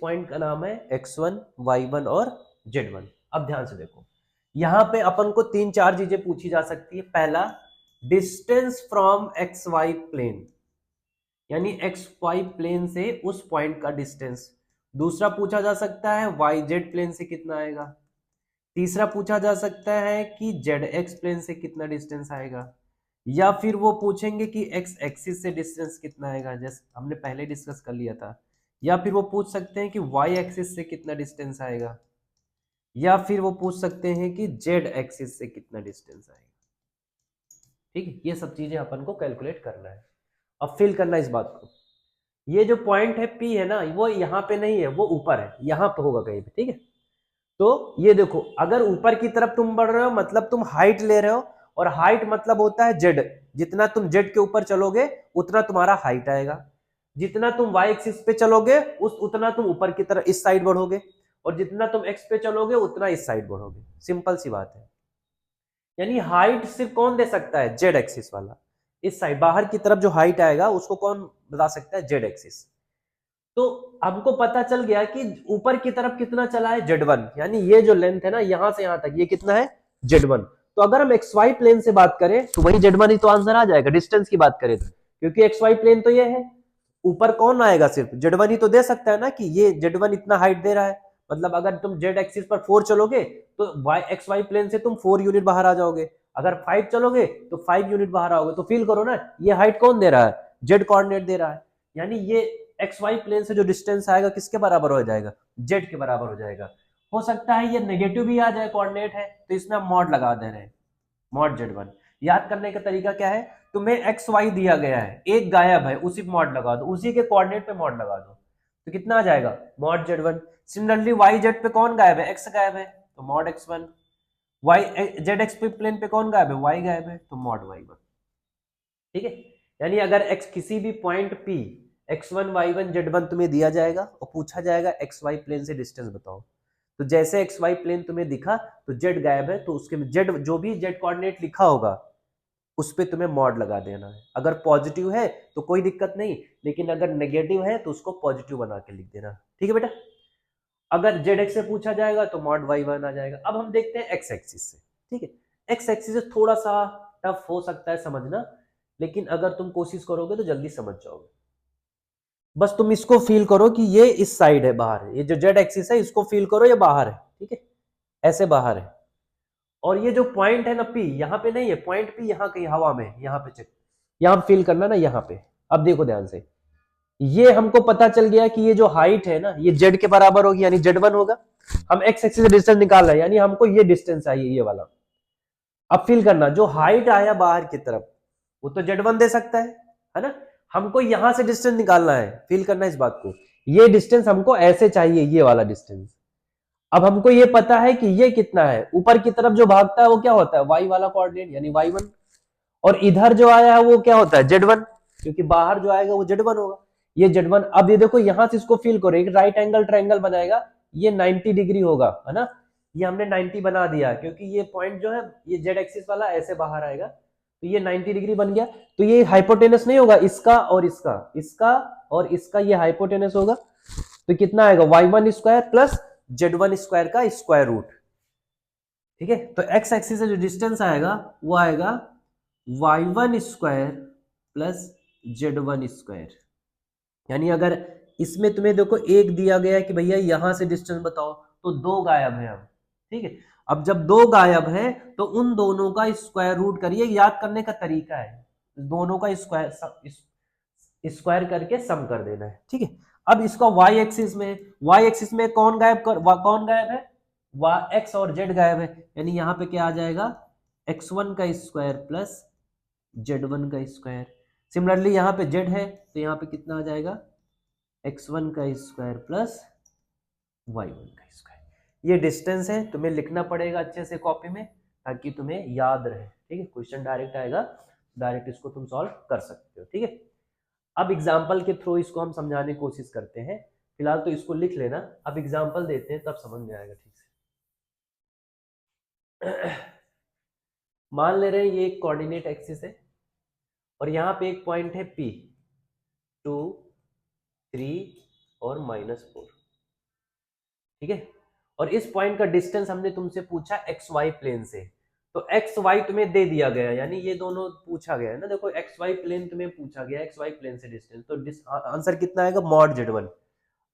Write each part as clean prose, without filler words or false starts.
Point का नाम है x1, y1 और z1। अब ध्यान से देखो, यहां पे अपन को 3-4 चीजें पूछी जा सकती है। पहला, distance from x y plane, यानी एक्स वाई प्लेन से उस पॉइंट का डिस्टेंस। दूसरा पूछा जा सकता है वाई जेड प्लेन से कितना आएगा। तीसरा पूछा जा सकता है कि जेड एक्स प्लेन से कितना डिस्टेंस आएगा, या फिर वो पूछेंगे कि एक्स एक्सिस से डिस्टेंस कितना आएगा, जैसे हमने पहले डिस्कस कर लिया था। या फिर वो पूछ सकते हैं कि वाई एक्सिस से कितना डिस्टेंस आएगा, या फिर वो पूछ सकते हैं कि जेड एक्सिस से कितना डिस्टेंस आएगा। ठीक है, ये सब चीजें अपन को कैलकुलेट करना है। अब फिल करना इस बात को। ये जो पॉइंट है पी है ना, वो यहाँ पे नहीं है, वो ऊपर है, यहाँ पे होगा कहीं पे। ठीक है, तो ये देखो, अगर ऊपर की तरफ तुम बढ़ रहे हो मतलब तुम हाइट ले रहे हो, और हाइट मतलब होता है जेड। जितना तुम जेड के ऊपर चलोगे उतना तुम्हारा हाइट आएगा। जितना तुम वाई एक्सिस पे चलोगे उतना तुम ऊपर की तरफ इस साइड बढ़ोगे, और जितना तुम एक्स पे चलोगे उतना इस साइड बढ़ोगे। सिंपल सी बात है। यानी हाइट सिर्फ कौन दे सकता है? जेड एक्सिस वाला। इस साइड बाहर की तरफ जो हाइट आएगा उसको कौन बता सकता है? Z axis. तो हमको पता चल गया कि ऊपर की तरफ कितना चला है? Z1। यानी ये जो लेंथ है ना यहां से यहां तक, ये कितना है? Z1। तो अगर हम एक्स वाई प्लेन से बात करें तो वही Z1 ही तो आंसर आ जाएगा, डिस्टेंस की बात करें तो, क्योंकि एक्स वाई प्लेन तो ये है। ऊपर कौन आएगा? सिर्फ Z1 ही तो दे सकता है ना, कि ये Z1 इतना हाइट दे रहा है। मतलब अगर तुम जेड एक्सिस पर 4 चलोगे तो वाई एक्स वाई प्लेन से तुम 4 यूनिट बाहर आ जाओगे। अगर 5 चलोगे तो 5 यूनिट बाहर आओगे। तो फील करो ना, ये हाइट कौन दे रहा है? जेड कोऑर्डिनेट दे रहा है। यानी ये एक्स वाई प्लेन से जो डिस्टेंस आएगा किसके बराबर हो जाएगा? जेड के बराबर हो जाएगा। हो सकता है ये नेगेटिव भी आ जाए, कोऑर्डिनेट है तो इसमें हम मॉड लगा दे रहे हैं, मॉड Z1। याद करने का तरीका क्या है? तुम्हें एक्स वाई दिया गया है, एक गायब है, उसी पे मॉड लगा दो, उसी के कोऑर्डिनेट पे मॉड लगा दो, तो कितना आ जाएगा? Mod Z1। Similarly Y Z पे कौन गायब है? एक्स गायब है, तो mod x1। Y z x पे प्लेन पे कौन गायब है? वाई गायब है, तो मॉड y1। ठीक है, यानी अगर x किसी भी point p x1 y1 z1 तुम्हें दिया जाएगा और पूछा जाएगा एक्स वाई प्लेन से डिस्टेंस बताओ, तो जैसे एक्स वाई प्लेन तुम्हें दिखा तो जेड गायब है, तो उसके जेड जो भी जेड कोऑर्डिनेट लिखा होगा उस पे तुम्हें मॉड लगा देना है। अगर पॉजिटिव है तो कोई दिक्कत नहीं, लेकिन अगर नेगेटिव है तो उसको पॉजिटिव बना के लिख देना। ठीक है बेटा। अगर जेड एक्स से पूछा जाएगा तो मॉड y1 आ जाएगा। अब हम देखते हैं एक्स एक्सिस से। ठीक है, एक्स एक्सिस से थोड़ा सा टफ हो सकता है समझना, लेकिन अगर तुम कोशिश करोगे तो जल्दी समझ जाओगे। बस तुम इसको फील करो कि ये इस साइड है, बाहर है। ये जो जेड एक्सिस है इसको फील करो, ये बाहर है। ठीक है, ऐसे बाहर है। और ये जो पॉइंट है ना पी, यहाँ पे नहीं है पॉइंट पी, यहाँ कहीं हवा में, यहाँ पे चेक, यहाँ फील करना ना, यहाँ पे। अब देखो ध्यान से, ये हमको पता चल गया कि ये जो हाइट है ना ये जेड के बराबर होगी, यानी Z1 होगा। हम एक्स एक्सिस से डिस्टेंस निकाल रहे हैं, यानी हमको ये डिस्टेंस चाहिए, ये वाला। अब फील करना, जो हाइट आया बाहर की तरफ वो तो Z1 दे सकता है ना। हमको यहां से डिस्टेंस निकालना है, फील करना इस बात को। ये डिस्टेंस हमको ऐसे चाहिए, ये वाला डिस्टेंस। अब हमको ये पता है कि ये कितना है, ऊपर की तरफ जो भागता है वो क्या होता है? वाई वाला कोऑर्डिनेट, यानी y1। और इधर जो आया है वो क्या होता है? Z1, क्योंकि बाहर जो आएगा वो Z1 होगा। ये Z1। अब ये देखो यहां से इसको फील करो, एक राइट एंगल ट्रायंगल बनाएगा, ये 90 डिग्री होगा, है ना। ये हमने 90 बना दिया क्योंकि ये पॉइंट जो है ये जेड एक्सिस वाला ऐसे बाहर आएगा, तो ये 90 डिग्री बन गया। तो ये हाइपोटेनस नहीं होगा, इसका और इसका, इसका और इसका ये हाइपोटेनस होगा। तो कितना आएगा? y1 square plus Z1 square का स्क्वायर रूट। ठीक है, तो एक्स एक्सिस से जो डिस्टेंस आएगा वो आएगा y1 square plus Z1 square. यानी अगर इसमें तुम्हें देखो एक दिया गया है कि भैया यहां से डिस्टेंस बताओ, तो दो गायब है अब। ठीक है, अब जब दो गायब है तो उन दोनों का स्क्वायर रूट करिए। याद करने का तरीका है, दोनों का स्क्वायर स्क्वायर करके सम कर देना है। ठीक है, अब इसका y एक्सिस में कौन कौन गायब है? एक्स और जेड गायब है, यानी यहाँ पे क्या आ जाएगा? x1 का स्क्वायर प्लस Z1 का स्क्वायर। सिमिलरली यहाँ पे जेड है तो यहाँ पे कितना आ जाएगा? x1 का स्क्वायर प्लस y1 का स्क्वायर। ये डिस्टेंस है, तुम्हें लिखना पड़ेगा अच्छे से कॉपी में ताकि तुम्हें याद रहे। ठीक है, क्वेश्चन डायरेक्ट आएगा, डायरेक्ट इसको तुम सॉल्व कर सकते हो। ठीक है, अब एग्जाम्पल के थ्रू इसको हम समझाने की कोशिश करते हैं। फिलहाल तो इसको लिख लेना, अब एग्जाम्पल देते हैं तब समझ में आएगा ठीक से। मान ले रहे हैं ये एक कोऑर्डिनेट एक्सिस है और यहाँ पे एक पॉइंट है P, 2, 3 और -4। ठीक है। और इस पॉइंट का डिस्टेंस हमने तुमसे पूछा एक्स वाई प्लेन से, तो एक्स वाई तुम्हें दे दिया गया, यानी ये दोनों पूछा गया है ना, देखो एक्स वाई प्लेन तुम्हें पूछा गया, एक्स वाई प्लेन से डिस्टेंस, तो आंसर कितना आएगा मॉड z1।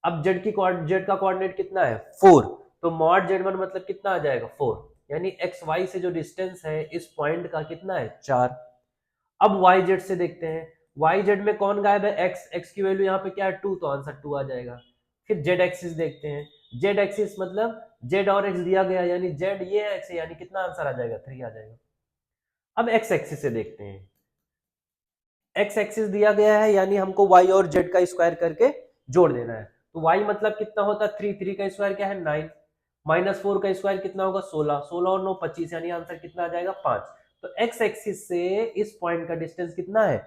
अब जेड का कोऑर्डिनेट कितना है 4, तो मॉड z1 मतलब कितना आ जाएगा 4, यानी एक्स वाई से जो डिस्टेंस है इस पॉइंट का कितना है 4। अब वाई जेड से देखते हैं, वाई जेड में कौन गायब है एक्स, एक्स की वैल्यू यहाँ पे क्या है 2, तो आंसर 2 आ जाएगा। फिर जेड एक्सिस देखते हैं, जेड एक्सिस मतलब जेड और एक्स दिया गया, यानी जेड ये एक्स है, यानी कितना आंसर आ जाएगा 3 आ जाएगा। अब एक्स एक्सिस से देखते हैं, एक्स एक्सिस दिया गया है, यानी हमको वाई और जेड का स्क्वायर करके जोड़ देना है, तो वाई मतलब कितना होता है 3, 3 का स्क्वायर क्या है 9, -4 का स्क्वायर कितना होगा 16, 16 और 9 25, यानी आंसर कितना आ जाएगा 5। तो एक्स एक्सिस से इस पॉइंट का डिस्टेंस कितना है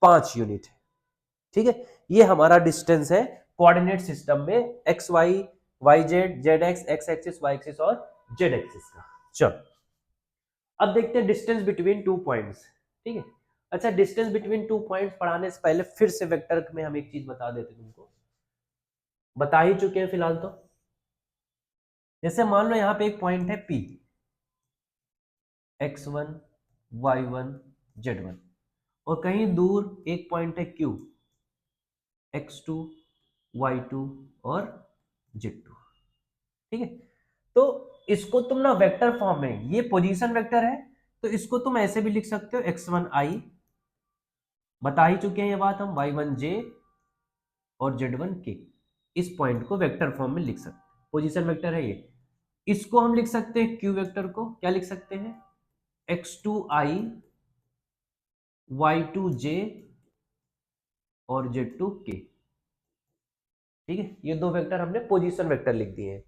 5 यूनिट है, ठीक है। ये हमारा डिस्टेंस है कोऑर्डिनेट सिस्टम में x y, y z, z x, x axis, y axis और जेड एक्सिस का। चलो अब देखते हैं डिस्टेंस बिटवीन टू पॉइंट्स, ठीक है। अच्छा, डिस्टेंस बिटवीन टू पॉइंट्स पढ़ाने से पहले फिर से वेक्टर में हम एक चीज बता देते, तुमको बता ही चुके हैं फिलहाल तो। जैसे मान लो यहाँ पे एक पॉइंट है P, x1 y1 z1, और कहीं दूर एक पॉइंट है Q, x2 y2 और z2, ठीक है। तो इसको तुम ना वेक्टर फॉर्म में, ये पोजीशन वेक्टर है, तो इसको तुम ऐसे भी लिख सकते हो x1i, बता ही चुके हैं ये बात हम, y1j और z1k, इस पॉइंट को वेक्टर फॉर्म में लिख सकते हैं, पोजीशन वेक्टर है ये। इसको हम लिख सकते हैं q वेक्टर को, क्या लिख सकते हैं x2i y2j और z2k, ठीक है। ये दो वेक्टर हमने पोजीशन वेक्टर लिख दिए हैं।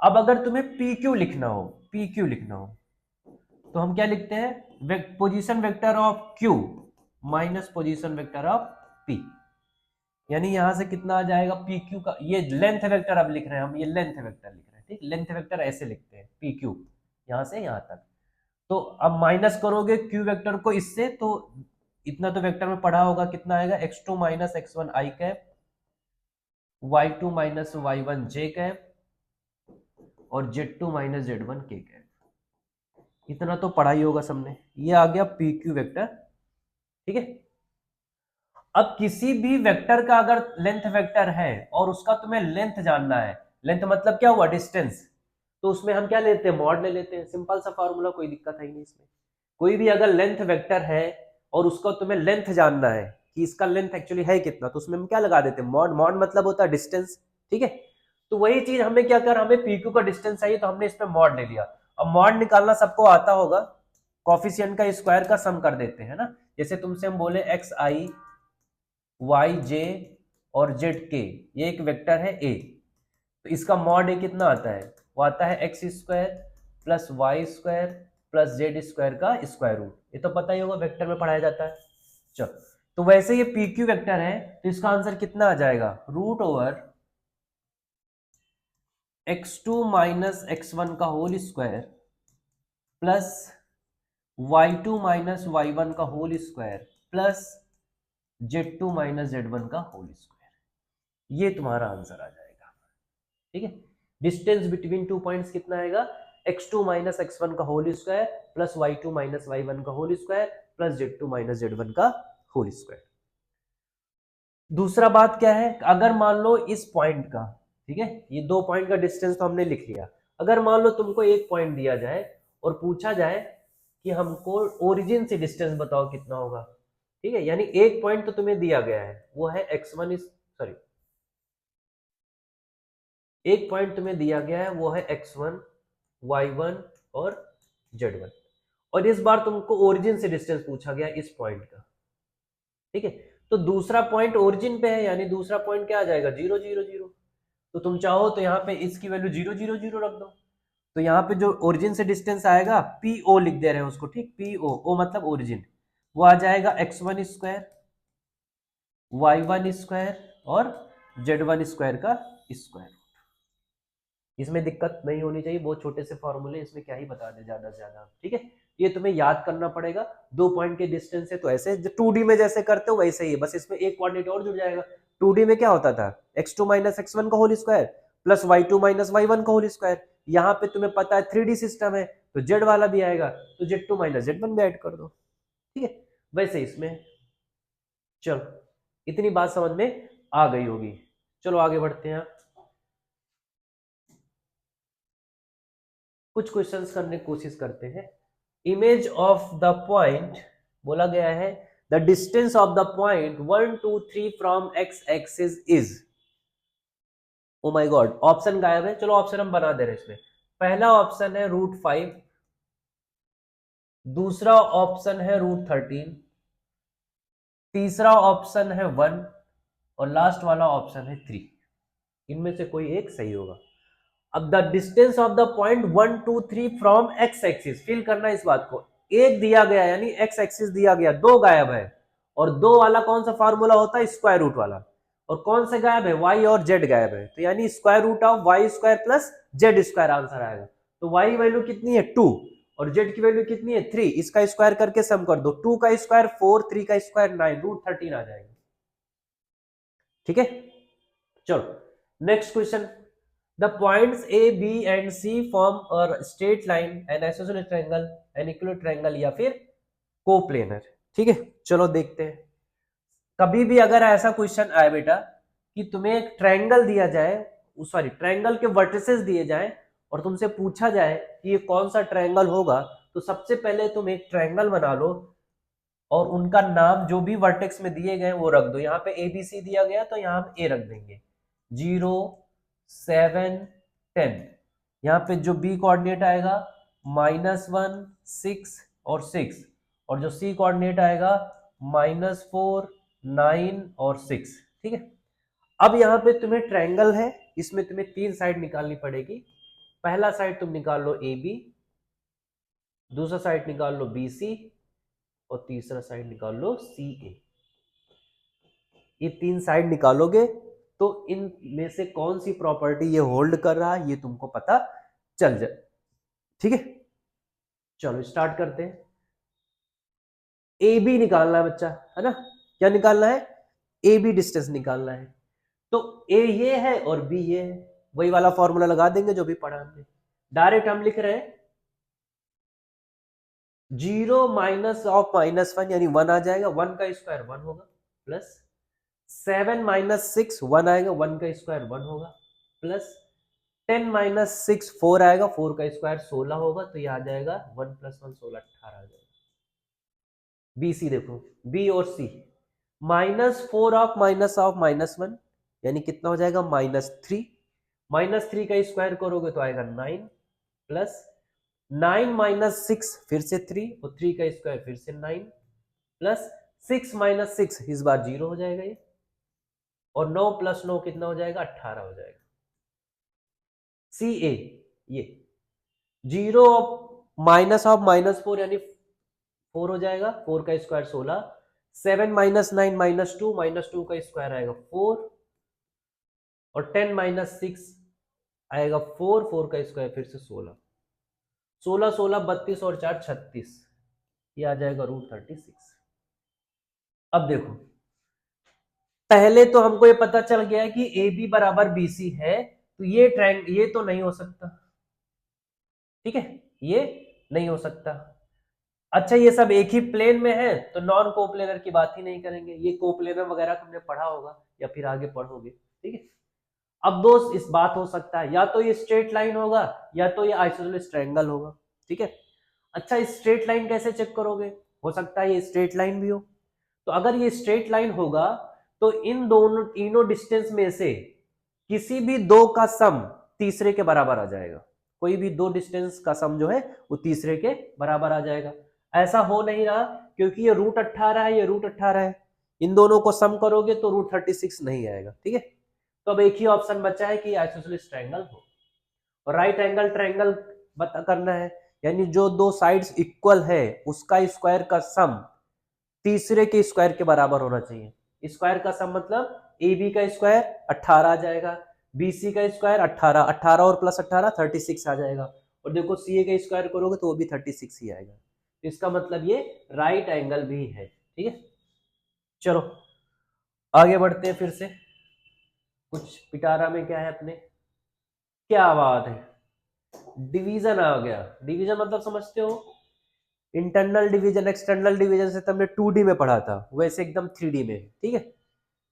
अब अगर तुम्हें pq लिखना हो, pq लिखना हो, तो हम क्या लिखते हैं position vector of q minus position vector of p, यानी यहां से कितना आ जाएगा pq का, ये लेंथ वेक्टर अब लिख रहे हैं हम, ये लेंथ वेक्टर लिख रहे हैं, ठीक। लेंथ वेक्टर ऐसे लिखते हैं pq, यहां से यहां तक। तो अब माइनस करोगे q वेक्टर को इससे, तो इतना तो वेक्टर में पढ़ा होगा, कितना आएगा x2 minus x1 i cap, y2 minus y1 j cap और z2 minus z1 k cap, इतना तो पढ़ा ही होगा सबने। ये आ गया pq वेक्टर, ठीक है। अब किसी भी वेक्टर का अगर लेंथ वेक्टर है और उसका तुम्हें लेंथ जानना है, लेंथ मतलब क्या हुआ डिस्टेंस, तो उसमें हम क्या लेते हैं मॉड ले लेते हैं, सिंपल सा फॉर्मूला, कोई दिक्कत है ही नहीं इसमें। कोई भी अगर लेंथ वेक्टर है और उसका तुम्हें लेंथ जानना है कि इसका लेंथ एक्चुअली है कितना, तो उसमें हम क्या लगा देते हैं मॉड, मॉड मतलब होता है डिस्टेंस, ठीक है। तो वही चीज हमें क्या कर, हमें पीक्यू का डिस्टेंस चाहिए, तो हमने इसमें मॉड ले लिया। अब मॉड निकालना सबको आता होगा, कॉफिशिएंट का स्क्वायर का सम कर देते हैं ना, जैसे तुमसे हम बोले एक्स आई वाई जे और जेड के, ये एक वेक्टर है ए, तो इसका मॉड ए कितना आता है, वो आता है x square plus y square plus z square का स्क्वायर रूट, ये तो पता ही होगा वेक्टर में पढ़ाया जाता है। चलो, तो वैसे ये पी क्यू वेक्टर है, तो इसका आंसर कितना आ जाएगा root over x2 minus x1 का whole square plus y2 minus y1 का whole square plus z2 minus z1 का होल स्क्वायर, ये तुम्हारा आंसर आ जाएगा, ठीक है। डिस्टेंस बिटवीन टू पॉइंट्स कितना आएगा x2 माइनस x1 का whole square plus y2 minus y1 का whole square plus z2 minus z1 का होल स्क्वायर। दूसरा बात क्या है, अगर मान लो इस पॉइंट का, ठीक है, ये दो पॉइंट का डिस्टेंस तो हमने लिख लिया, अगर मान लो तुमको एक पॉइंट दिया जाए और पूछा जाए कि हमको ओरिजिन से डिस्टेंस बताओ कितना होगा, ठीक है, यानी एक पॉइंट तो तुम्हें दिया गया है, वो है x1 इस सॉरी एक पॉइंट तुम्हें दिया गया है, वो है x1 y1 और z1, और इस बार तुमको ओरिजिन से डिस्टेंस पूछा गया इस पॉइंट का, ठीक है। तो दूसरा पॉइंट ओरिजिन पे है, यानी दूसरा पॉइंट क्या आ जाएगा 0 0 0, तो तुम चाहो तो यहाँ पे इसकी वैल्यू 0 0 0 रख दो, तो यहाँ पे जो ओरिजिन से डिस्टेंस आएगा PO लिख दे रहे हैं उसको, ठीक, PO, ओ मतलब ओरिजिन, वो आ जाएगा x1 स्क्वायर y1 स्क्वायर और z1 स्क्वायर का स्क्वायर। इसमें दिक्कत नहीं होनी चाहिए, बहुत छोटे से फॉर्मूले, इसमें क्या ही बता दे ज्यादा से ज्यादा, ठीक है। ये तुम्हें याद करना पड़ेगा, दो पॉइंट के डिस्टेंस है, तो ऐसे 2D में जैसे करते हो वैसे ही, बस इसमें एक कोऑर्डिनेट और जुड़ जाएगा। 2D में क्या होता था x2 माइनस x1 का whole square plus y2 minus y1 का होल स्क्वायर। यहाँ पे तुम्हें पता है 3D सिस्टम है तो z वाला भी आएगा, तो z2 माइनस z1 भी ऐड कर दो, ठीक है। वैसे इसमें चलो इतनी बात समझ में आ गई होगी। चलो आगे बढ़ते हैं, कुछ क्वेश्चंस करने की कोशिश करते हैं। इमेज ऑफ द पॉइंट बोला गया है the distance of the point 1 2 3 from x axis is. Oh my God, option गायब है। चलो ऑप्शन हम बना दे रहे हैं इसमें। पहला ऑप्शन है √5, दूसरा ऑप्शन है √13, तीसरा ऑप्शन है 1 और लास्ट वाला ऑप्शन है 3। इनमें से कोई एक सही होगा। अब the distance of the point 1 2 3 from x axis, fill करना इस बात को। एक दिया गया यानी एक्स एक्सिस दिया गया, दो गायब है, और दो वाला कौन सा फार्मूला होता है, स्क्वायर रूट वाला। और कौन से गायब है, वाई और जेड गायब है, तो यानी square root of y square plus z square answer आएगा। तो वाई वैल्यू कितनी है 2 और जेड की वैल्यू कितनी है 3, इसका स्क्वायर करके सम कर दो, 2 का स्क्वायर 4, 3 का स्क्वायर 9, √13 आ जाएगा, ठीक है। चलो next question. The points A, B and C form a straight line, an isosceles triangle, an equilateral triangle या फिर कोप्लेनर, ठीक है। चलो देखते हैं। कभी भी अगर ऐसा क्वेश्चन आए बेटा कि तुम्हें एक ट्रायंगल दिया जाए, सॉरी ट्रायंगल के वर्टिसेस दिए जाए और तुमसे पूछा जाए कि ये कौन सा ट्रायंगल होगा, तो सबसे पहले तुम एक ट्रायंगल बना लो और उनका नाम जो भी वर्टेक्स में दिए गए वो रख दो। यहाँ पे ABC दिया गया तो यहाँ हम A रख देंगे, 0 7 10। यहाँ पे जो B कोऑर्डिनेट आएगा -1 6 और 6, और जो C कोऑर्डिनेट आएगा -4 9 और 6, ठीक है। अब यहाँ पे तुम्हें ट्रायंगल है, इसमें तुम्हें 3 साइड निकालनी पड़ेगी। पहला साइड तुम निकाल लो AB, दूसरा साइड निकाल लो BC और तीसरा साइड निकाल लो CA। ये 3 साइड निकालोगे तो इन में से कौन सी प्रॉपर्टी ये होल्ड कर रहा है ये तुमको पता चल जाए, ठीक है। चलो स्टार्ट करते हैं। ए बी निकालना है बच्चा, है ना। क्या निकालना है, ए बी डिस्टेंस निकालना है। तो ए ये है और बी ये है, वही वाला फॉर्मूला लगा देंगे जो भी पढ़ा हमने। डायरेक्ट हम लिख रहे हैं 0 माइनस ऑफ -1 यानी 1 आ जाएगा, 1 का स्क्वायर 1 होगा, प्लस 7 माइनस 6 1 आएगा, 1 का स्क्वायर 1 होगा, प्लस 10 माइनस 6 4 आएगा, 4 का स्क्वायर 16 होगा, तो ये आ जाएगा 1 + 1 16 18 आ जाएगा। बी सी देखो, बी और सी, -4 ऑफ -1 यानी कितना हो जाएगा -3, -3 का स्क्वायर करोगे तो आएगा 9, प्लस 9 माइनस 6 फिर से 3 और 3 का स्क्वायर फिर से 9, प्लस 6 माइनस 6 इस बार 0 हो जाएगा ये, और 9 + 9 कितना हो जाएगा 18 हो जाएगा। सी ए ये 0 माइनस ऑफ -4 यानी 4 हो जाएगा, 4 का स्क्वायर 16, 7 माइनस 9 -2, -2 का स्क्वायर आएगा 4, और 10 माइनस 6 आएगा 4, 4 का स्क्वायर फिर से 16, 16 16 32 और 4 36, ये आ जाएगा √36। अब देखो पहले तो हमको ये पता चल गया कि ए बी बराबर बी सी है, तो ये तो नहीं हो सकता, ठीक है, ये नहीं हो सकता। अच्छा ये सब एक ही प्लेन में है तो नॉन कोप्लेनर की बात ही नहीं करेंगे, ये कोप्लेनर वगैरह तुमने पढ़ा होगा या फिर आगे पढ़ोगे, ठीक है। अब दोस्त इस बात हो सकता है या तो ये स्ट्रेट लाइन होगा या तो ये आइसोसेलेस ट्रायंगल होगा, ठीक है। अच्छा स्ट्रेट लाइन कैसे चेक करोगे, हो सकता है ये स्ट्रेट लाइन भी हो। तो अगर ये स्ट्रेट लाइन होगा तो इन दोनों तीनों डिस्टेंस में से किसी भी दो का सम तीसरे के बराबर आ जाएगा, कोई भी दो डिस्टेंस का सम जो है वो तीसरे के बराबर आ जाएगा। ऐसा हो नहीं रहा क्योंकि ये √18 है, ये √18 है, इन दोनों को सम करोगे तो √36 नहीं आएगा, ठीक है। तो अब एक ही ऑप्शन बचा है कि आइसोसेलेस ट्रायंगल हो, और राइट एंगल ट्रायंगल बता करना है, यानी जो दो साइड्स इक्वल है उसका स्क्वायर का सम तीसरे के स्क्वायर के बराबर होना चाहिए। स्क्वायर का सम मतलब ए बी का स्क्वायर 18 आ जाएगा, बी सी का स्क्वायर 18, 18 और प्लस 18 36 आ जाएगा, और देखो सी ए का स्क्वायर करोगे तो वो भी 36 ही आएगा। तो इसका मतलब ये राइट एंगल भी है, ठीक है। चलो आगे बढ़ते हैं फिर से, कुछ पिटारा में क्या है अपने, क्या बात है, डिवीजन आ गया। डिवीजन मतलब समझते हो, इंटरनल डिवीजन एक्सटर्नल डिवीजन से तुमने 2D में पढ़ा था, वैसे एकदम 3D में, ठीक है।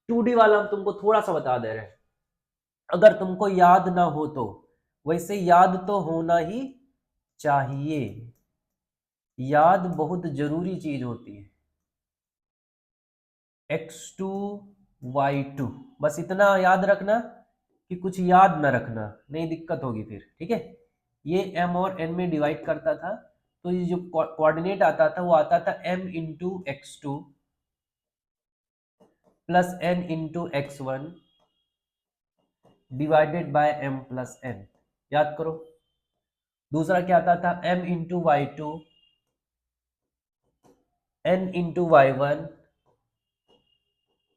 2D वाला हम तुमको थोड़ा सा बता दे रहे हैं, अगर तुमको याद ना हो तो, वैसे याद तो होना ही चाहिए, याद बहुत जरूरी चीज होती है। x2 y2, बस इतना याद रखना कि कुछ याद ना रखना, नहीं दिक्कत होगी फिर, ठीक है। ये m और n में डिवाइड करता था, तो ये जो कोऑर्डिनेट आता था वो आता था m into x2 plus n into x1 divided by m plus n, याद करो। दूसरा क्या आता था, m into y2 n into y1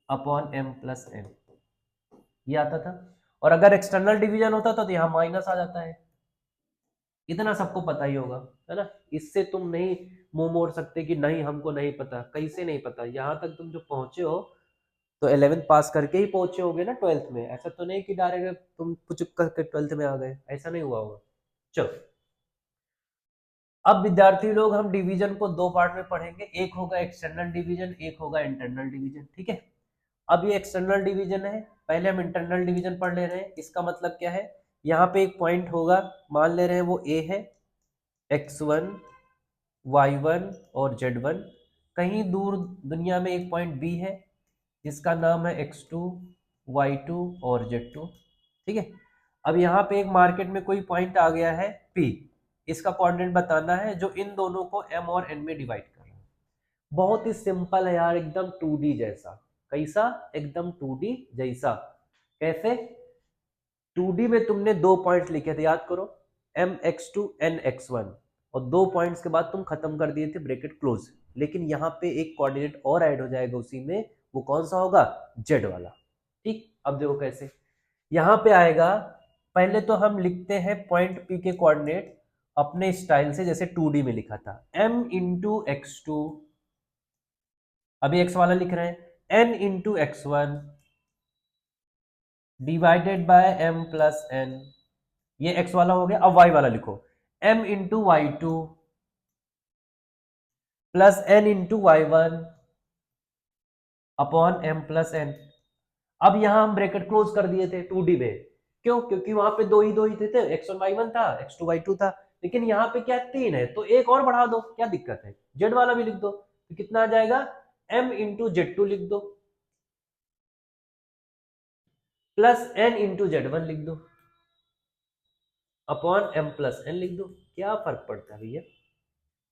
upon m plus n, ये आता था। और अगर एक्सटर्नल डिवीजन होता तो यहाँ माइनस आ जाता है, इतना सबको पता ही होगा, है ना। इससे तुम नहीं मुंह मोड़ सकते कि नहीं हमको नहीं पता, कैसे नहीं पता, यहाँ तक तुम जो पहुंचे हो तो 11th पास करके ही पहुंचे होगे ना 12th में, ऐसा तो नहीं कि डायरेक्ट तुम पुचुक करके 12th में आ गए, ऐसा नहीं हुआ होगा। चलो, अब विद्यार्थी लोग हम डिवीजन को दो पार्ट में पढ़ेंगे, एक होगा एक्सटर्नल डिवीजन, एक होगा इंटरनल डिवीजन, ठीक है। अब ये एक्सटर्नल डिवीजन है, पहले हम इंटरनल डिवीजन पढ़ ले रहे हैं। इसका मतलब क्या है, यहाँ पे एक पॉइंट होगा, मान ले रहे हैं वो ए है, x1 y1 और z1, कहीं दूर दुनिया में एक पॉइंट बी है जिसका नाम है x2 y2 और z2, ठीक है। अब यहाँ पे एक मार्केट में कोई पॉइंट आ गया है p, इसका कोऑर्डिनेट बताना है जो इन दोनों को m और n में डिवाइड कर रहा है। बहुत ही सिंपल है यार, एकदम 2D जैसा। कैसा, एकदम 2D जैसा। कैसे, 2D में तुमने दो पॉइंट्स लिखे थे, याद करो, mx2 nx1, और दो पॉइंट्स के बाद तुम खत्म कर दिए थे, ब्रैकेट क्लोज। लेकिन यहाँ पे एक कोऑर्डिनेट और ऐड हो जाएगा उसी में, वो कौन सा होगा, z वाला, ठीक। अब देखो कैसे, यहाँ पे आएगा, पहले तो हम लिखते हैं पॉइंट P के कोऑर्डिनेट अपने स्टाइल से, जैसे 2D में लिखा था, m इंटू x2, अभी x वाला लिख रहे हैं, n into x1 divided by m plus n, ये x वाला हो गया। अब y वाला लिखो, m into y2 plus n into y1 upon m plus n। अब यहां हम ब्रैकेट क्लोज कर दिए थे 2D में, क्यों, क्योंकि वहां पे दो ही थे, x1 y1 था, x2 y2 था। लेकिन यहाँ पे क्या तीन है, तो एक और बढ़ा दो, क्या दिक्कत है, z वाला भी लिख दो, तो कितना आ जाएगा, m इंटू z2 लिख दो प्लस n इंटू z1 लिख दो अपॉन m प्लस n लिख दो। क्या फर्क पड़ता है भैया,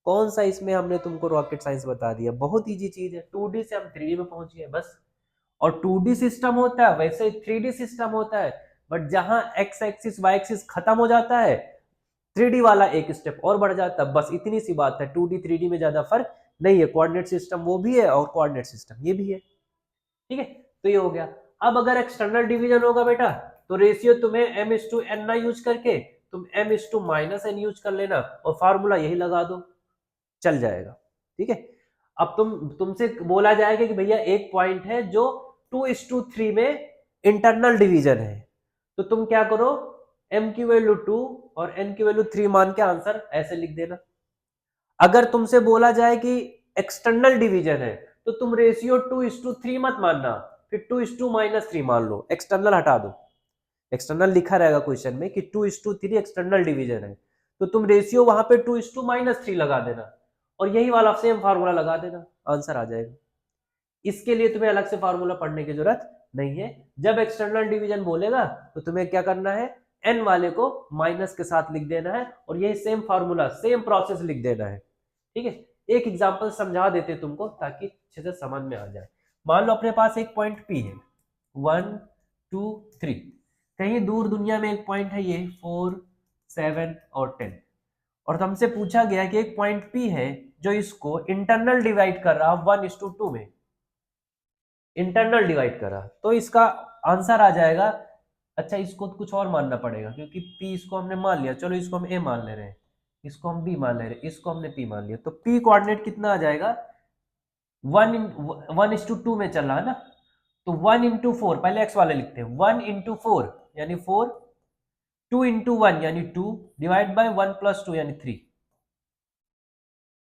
कौन सा इसमें हमने तुमको रॉकेट साइंस बता दिया, बहुत इजी चीज है। 2D से हम 3D में पहुंच गए बस। और 2D सिस्टम होता है, वैसे 3D सिस्टम होता है, बट जहां x एक्सिस y एक्सिस खत्म हो जाता है, 3D वाला एक स्टेप और बढ़ जाता है, बस इतनी सी बात है। 2D 3D में ज्यादा फर्क नहीं है, कोऑर्डिनेट सिस्टम वो भी है और कोऑर्डिनेट सिस्टम ये भी है, ठीक है। तो ये हो गया। अब अगर एक्सटर्नल डिवीजन होगा बेटा, तो रेशियो तुम्हें m इज टू एन ना यूज करके तुम m is to minus n use कर लेना, और फार्मूला यही लगा दो, चल जाएगा, ठीक है। अब तुमसे बोला जाएगा कि भैया एक पॉइंट है जो 2:3 में इंटरनल डिवीजन है, तो तुम क्या करो, m की वैल्यू 2 और n की वैल्यू 3 मान के आंसर ऐसे लिख देना। अगर तुमसे बोला जाए कि एक्सटर्नल डिवीजन है, तो तुम रेशियो 2:3 मत मानना, फिर 2:-3 मान लो, एक्सटर्नल हटा दो। एक्सटर्नल लिखा रहेगा क्वेश्चन में कि 2:3 एक्सटर्नल डिवीजन है, तो तुम रेशियो वहां पे 2:-3 लगा देना, और यही वाला सेम फार्मूला लगा देना, आंसर आ जाएगा। इसके लिए तुम्हें अलग से फार्मूला पढ़ने की जरूरत नहीं है। जब एक्सटर्नल डिवीजन बोलेगा तो तुम्हें क्या करना है, एन वाले को माइनस के साथ लिख देना है, और यही सेम फार्मूला सेम प्रोसेस लिख देना है, ठीक है। एक एग्जांपल समझा देते तुमको ताकि अच्छे से समझ में आ जाए। मान लो अपने पास एक पॉइंट P है, 1 2 3, कहीं दूर दुनिया में एक पॉइंट है ये 4 7 और 10, और तुमसे पूछा गया कि एक पॉइंट P है जो इसको इंटरनल डिवाइड कर रहा 1:2 में, इंटरनल डिवाइड करा, तो इसका आंसर आ जाएगा। अच्छा, इसको कुछ और मानना पड़ेगा क्योंकि P इसको हमने मान लिया, चलो इसको हम A मान ले रहे हैं, इसको हम B मान ले रहे हैं, इसको हमने P मान लिया, तो P कोऑर्डिनेट कितना आ जाएगा, 1:2 में चल रहा है ना, तो 1 इंटू 4, पहले x वाले लिखते हैं, 1 इंटू 4 यानी 4, 2 इंटू 1 यानी 2 डिवाइड बाय 1 प्लस 2 यानी 3।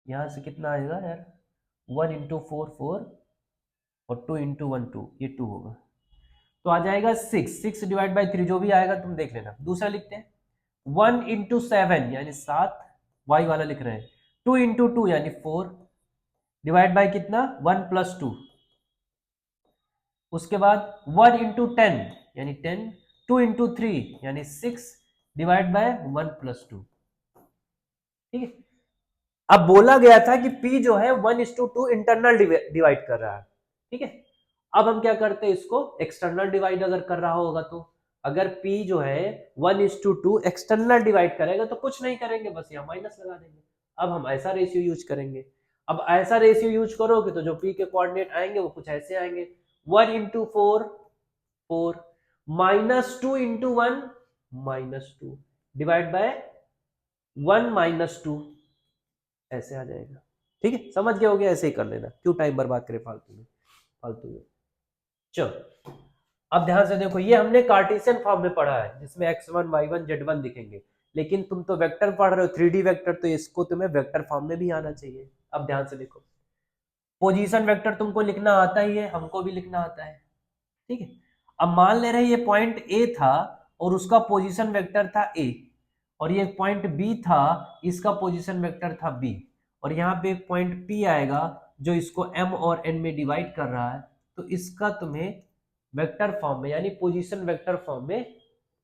यहां से कितना आएगा यार, 1 इंटू 4 4 और 2 इंटू 1 2, ये 2 होगा तो आ जाएगा 6 डिवाइड बाई 3 जो भी आएगा तुम देख लेना। दूसरा लिखते हैं 1 इंटू 7 यानी 7, वाई वाला लिख रहे हैं। 2 इंटू 2 यानी 4 डिवाइड बाई कितना 1 प्लस 2। उसके बाद 1 इंटू 10 यानी 10, 2 इंटू 3 यानी 6 डिवाइड बाय 1 प्लस 2। ठीक है, अब बोला गया था कि P जो है 1:2 इंटरनल डिवाइड कर रहा है। ठीक है, अब हम क्या करते हैं, इसको एक्सटर्नल डिवाइड अगर कर रहा होगा तो अगर P जो है 1:2 एक्सटर्नल डिवाइड करेगा तो कुछ नहीं करेंगे, बस यहाँ माइनस लगा देंगे। अब हम ऐसा रेशियो यूज करेंगे। अब ऐसा रेशियो यूज करोगे तो जो P के कोऑर्डिनेट आएंगे वो कुछ ऐसे आएंगे, 1 into 4 4 minus 2 into 1 -2 divide by 1 -2 ऐसे आ जाएगा। ठीक है, समझ गए हो गया, ऐसे ही कर लेना, क्यों टाइम बर्बाद करें फालतू में फालतू में। चलो अब ध्यान से देखो, ये हमने कार्टेशियन फॉर्म में पढ़ा है जिसमें x1 y1 z1 दिखेंगे, लेकिन तुम तो वेक्टर पढ़ रहे हो 3D वेक्टर, तो इसको तुम्हें वेक्टर फॉर्म में भी आना चाहिए। अब ध्यान से देखो, पोजीशन वेक्टर तुमको लिखना आता ही है, हमको भी लिखना आता है। ठीक है, अब मान ले रहे ये पॉइंट ए था और उसका पोजीशन वेक्टर था ए, और ये पॉइंट बी था, इसका पोजीशन वेक्टर था बी, और यहाँ पे एक पॉइंट पी आएगा जो इसको एम और एन में डिवाइड कर रहा है, तो इसका तुम्हें वेक्टर फॉर्म में यानी पोजीशन वेक्टर फॉर्म में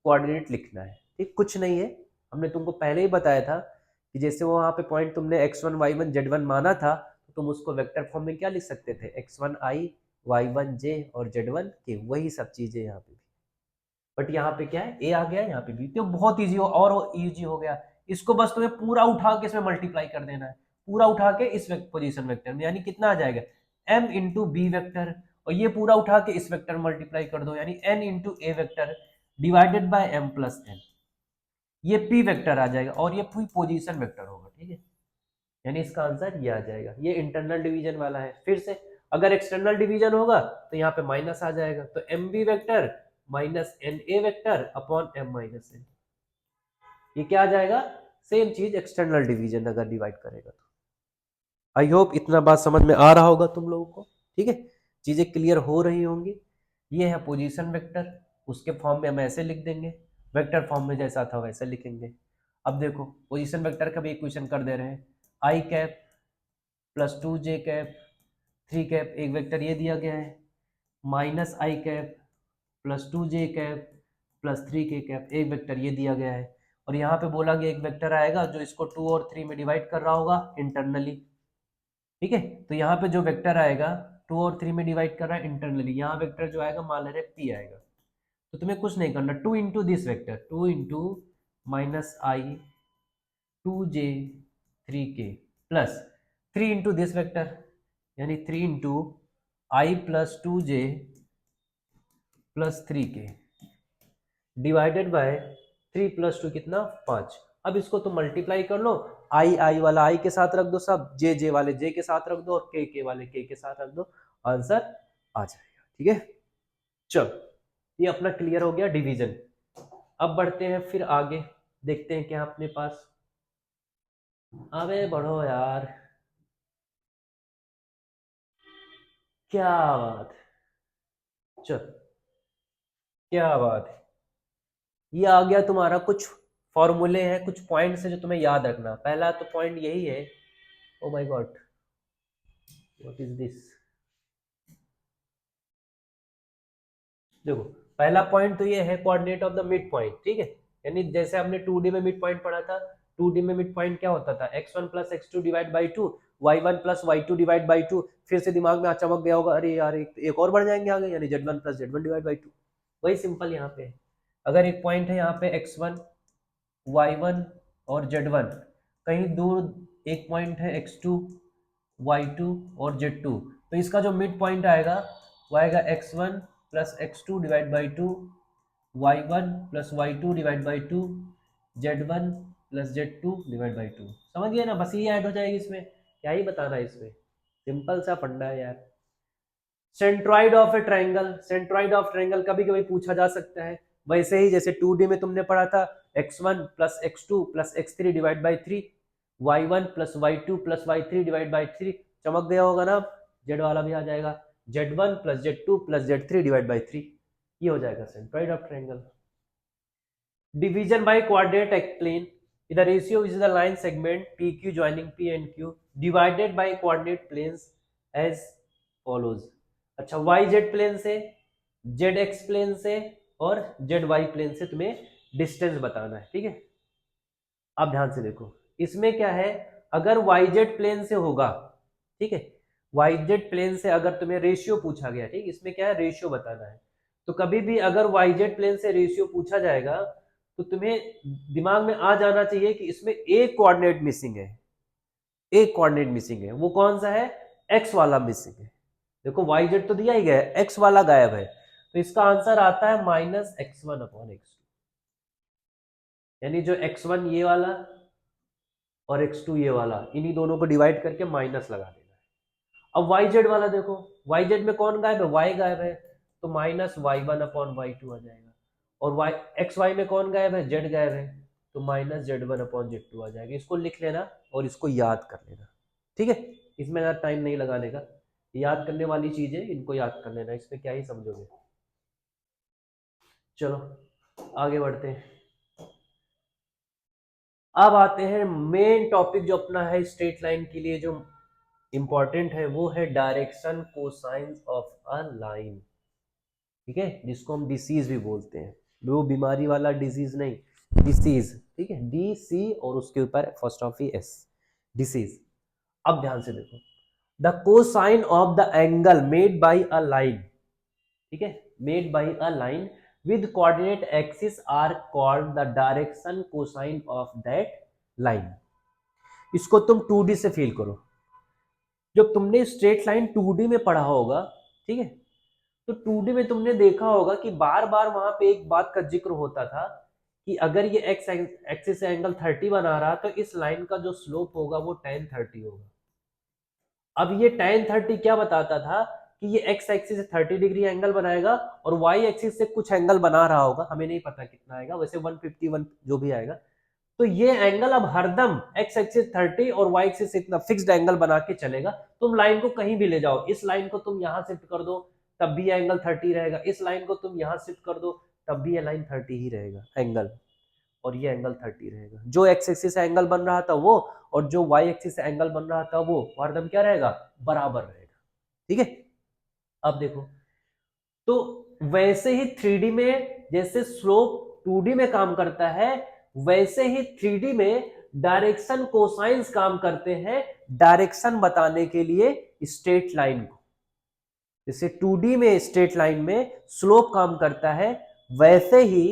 कोऑर्डिनेट लिखना है। ठीक, कुछ नहीं है, हमने तुमको पहले ही बताया था कि जैसे वो वहां पे पॉइंट तुमने x1 y1 z1 माना था, तो तुम उसको वेक्टर फॉर्म में क्या लिख सकते थे, x1 i y1 j और z1 k, वही सब चीजें यहाँ पे भी। बट यहाँ पे क्या है, a आ गया, यहाँ पे b, तो बहुत ईजी हो और ईजी हो गया। इसको बस तुम्हें पूरा उठा के इसमें मल्टीप्लाई कर देना है, पूरा उठा के इस पोजीशन वेक्टर में, यानी कितना आ जाएगा m इंटू बी वेक्टर, और ये पूरा उठा के इस वेक्टर मल्टीप्लाई कर दो, यानी n into A vector divided by m plus n, ये p वेक्टर आ जाएगा और ये पूरी पोजीशन वेक्टर होगा। ठीक है, यानी इसका आंसर ये आ जाएगा। ये इंटरनल डिवीजन वाला है। फिर से अगर एक्सटर्नल डिवीजन होगा तो यहाँ पे माइनस आ जाएगा, तो m b vector minus n a vector upon m minus n, ये क्या आ जाएगा, सेम चीज एक्सटर्नल डिवीजन अगर डिवाइड करेगा तो। आई होप इतना बात समझ में आ रहा होगा तुम लोगों को। ठीक है, चीजें क्लियर हो रही होंगी। ये है पोजीशन वेक्टर, उसके फॉर्म में हम ऐसे लिख देंगे, वेक्टर फॉर्म में जैसा था वैसे लिखेंगे। अब देखो पोजीशन वेक्टर का भी इक्वेशन कर दे रहे हैं, I cap plus 2j cap 3 cap, एक वेक्टर ये दिया गया है, minus I cap plus 2j cap plus 3k cap, एक वेक्टर ये दिया गया है, और यहाँ पे बोला गया एक वेक्टर आएगा जो इसको 2 और 3 में डिवाइड कर रहा होगा इंटरनली। ठीक है, तो यहाँ पे जो वेक्टर आएगा 2 और 3 में डिवाइड कर रहा है इंटरनली, यहाँ वेक्टर जो आएगा मान ले रहे p आएगा, तो तुम्हें कुछ नहीं करना, 2 into this vector, 2 into minus I 2j 3k plus 3 into this vector यानी 3 into I plus 2j plus 3k divided by 3 plus 2 कितना 5। अब इसको तो मल्टीप्लाई कर लो, आई वाला आई के साथ रख दो, सब जे वाले जे के साथ रख दो, और के वाले के साथ रख दो, आंसर आ जाएगा। ठीक है, चलो ये अपना क्लियर हो गया डिवीजन। अब बढ़ते हैं फिर आगे, देखते हैं क्या अपने पास। अबे बढ़ो यार, क्या बात है, चलो क्या बात है, ये आ गया तुम्हारा कुछ फॉर्मूले हैं, कुछ पॉइंट्स है जो तुम्हें याद रखना। पहला तो पॉइंट यही है, oh my God what is this, देखो पहला पॉइंट तो ये है coordinate of the mid point. ठीक है, यानी जैसे हमने 2D में मिड पॉइंट पढ़ा था, 2D में मिड पॉइंट क्या होता था, x1 plus x2 divide by 2, y1 plus y2 divide by 2, फिर से दिमाग में चमक गया होगा, अरे यार एक और बढ़ जाएंगे आगे, यानी z1 plus z1 divide by 2। वही सिंपल यहाँ पे है, अगर एक पॉइंट है यहाँ पे x1 y1 और z1, कहीं दूर एक पॉइंट है x2 y2 और z2, तो इसका जो मिड पॉइंट आएगा वो आएगा x1 plus x2 divide by 2, y1 plus y2 divide by 2, z1 plus z2 divide by 2। समझ गए ना, बस ये ऐड हो जाएगी इसमें, क्या ही बताना है इसमें, सिंपल सा फंडा है यार। Centroid of A triangle, centroid of triangle कभी कभी पूछा जा सकता है, वैसे ही जैसे 2D में तुमने पढ़ा था x1 plus x2 plus x3 divide by 3, y1 plus y2 plus y3 divide by 3, चमक गया होगा ना, z वाला भी आ जाएगा, z1 plus z2 plus z3 divide by 3, ये हो जाएगा centroid of triangle. Division by coordinate explain, the ratio is the line segment PQ joining P and Q divided by coordinate planes as follows। अच्छा, YZ plane से, ZX plane से और ZY plane से तुम्हें distance बताना है, ठीक है। अब ध्यान से देखो, इसमें क्या है, अगर YZ प्लेन से होगा, ठीक है, YZ प्लेन से अगर तुम्हें रेशियो पूछा गया, ठीक, इसमें क्या है, रेशियो बताना है, तो कभी भी अगर YZ प्लेन से रेशियो पूछा जाएगा तो तुम्हें दिमाग में आ जाना चाहिए कि इसमें एक कोऑर्डिनेट मिसिंग है, एक कोऑर्डिनेट मिसिंग है, वो कौन सा है, एक्स वाला मिसिंग है। देखो YZ तो दिया ही गया है, एक्स वाला गायब है, तो इसका आंसर आता है -x1 अपॉन x2, यानी जो x1 ये वाला और x2 ये वाला, इन्हीं दोनों को डिवाइड करके माइनस लगा देना है। अब YZ वाला देखो, YZ में कौन गायब है, y गायब है, तो -y1 अपॉन y2 आ जाएगा, और XY में कौन गायब है, Z गायब है, तो -z1 अपॉन z2 आ जाएगा। इसको लिख लेना और इसको याद कर लेना, ठीक है, इसमें ज़्यादा टाइम नहीं लगाने का, याद करने वाली चीजें इनको याद कर लेना, इसमें क्या ही समझोगे। चलो आगे बढ़ते हैं। अब आते हैं मेन टॉपिक जो अपना है स्ट्रेट लाइन के लिए जो इंपॉर्टेंट है, वो है direction cosines of a line, ठीक है, जिसको हम डिसीज भी बोलते हैं, वो बीमारी वाला डिजीज नहीं, डिसीज, ठीक है, DC और उसके ऊपर फर्स्ट ऑफ ही S, डिसीज। अब ध्यान से देखो, the cosine of the angle made by a line, ठीक है, made by a line with coordinate axis are called the direction cosine of that line. इसको तुम 2D से फील करो, जब तुमने स्ट्रेट लाइन 2D में पढ़ा होगा, ठीक है, तो 2D में तुमने देखा होगा कि बार बार वहां पे एक बात का जिक्र होता था कि अगर ये एक्स एक्सिस से एंगल 30 बना रहा तो इस लाइन का जो स्लोप होगा वो tan 30 होगा। अब ये tan 30 क्या बताता था कि ये एक्स एक्सिस से 30 डिग्री एंगल बनाएगा और वाई एक्सिस से कुछ एंगल बना रहा होगा, हमें नहीं पता कितना आएगा, वैसे 151 जो भी आएगा, तो ये एंगल अब हरदम एक्स एक्सिस 30 और वाई एक्सिस से इतना फिक्स्ड एंगल बना के चलेगा। तुम लाइन को कहीं भी ले जाओ, इस लाइन को तुम यहां शिफ्ट कर दो तब भी एंगल 30 रहेगा, इस लाइन को तुम यहां शिफ्ट कर दो तब भी ये लाइन 30 ही रहेगा एंगल, और ये एंगल 30 रहेगा। जो एक्स एक्सिस से एंगल बन रहा था वो और जो वाई एक्सिस से एंगल बन रहा था वो हरदम क्या रहेगा, बराबर रहेगा, ठीक है। अब देखो, तो वैसे ही 3D में जैसे स्लोप 2D में काम करता है, वैसे ही 3D में डायरेक्शन कोसाइंस काम करते हैं डायरेक्शन बताने के लिए स्ट्रेट लाइन को। जैसे 2D में स्ट्रेट लाइन में स्लोप काम करता है, वैसे ही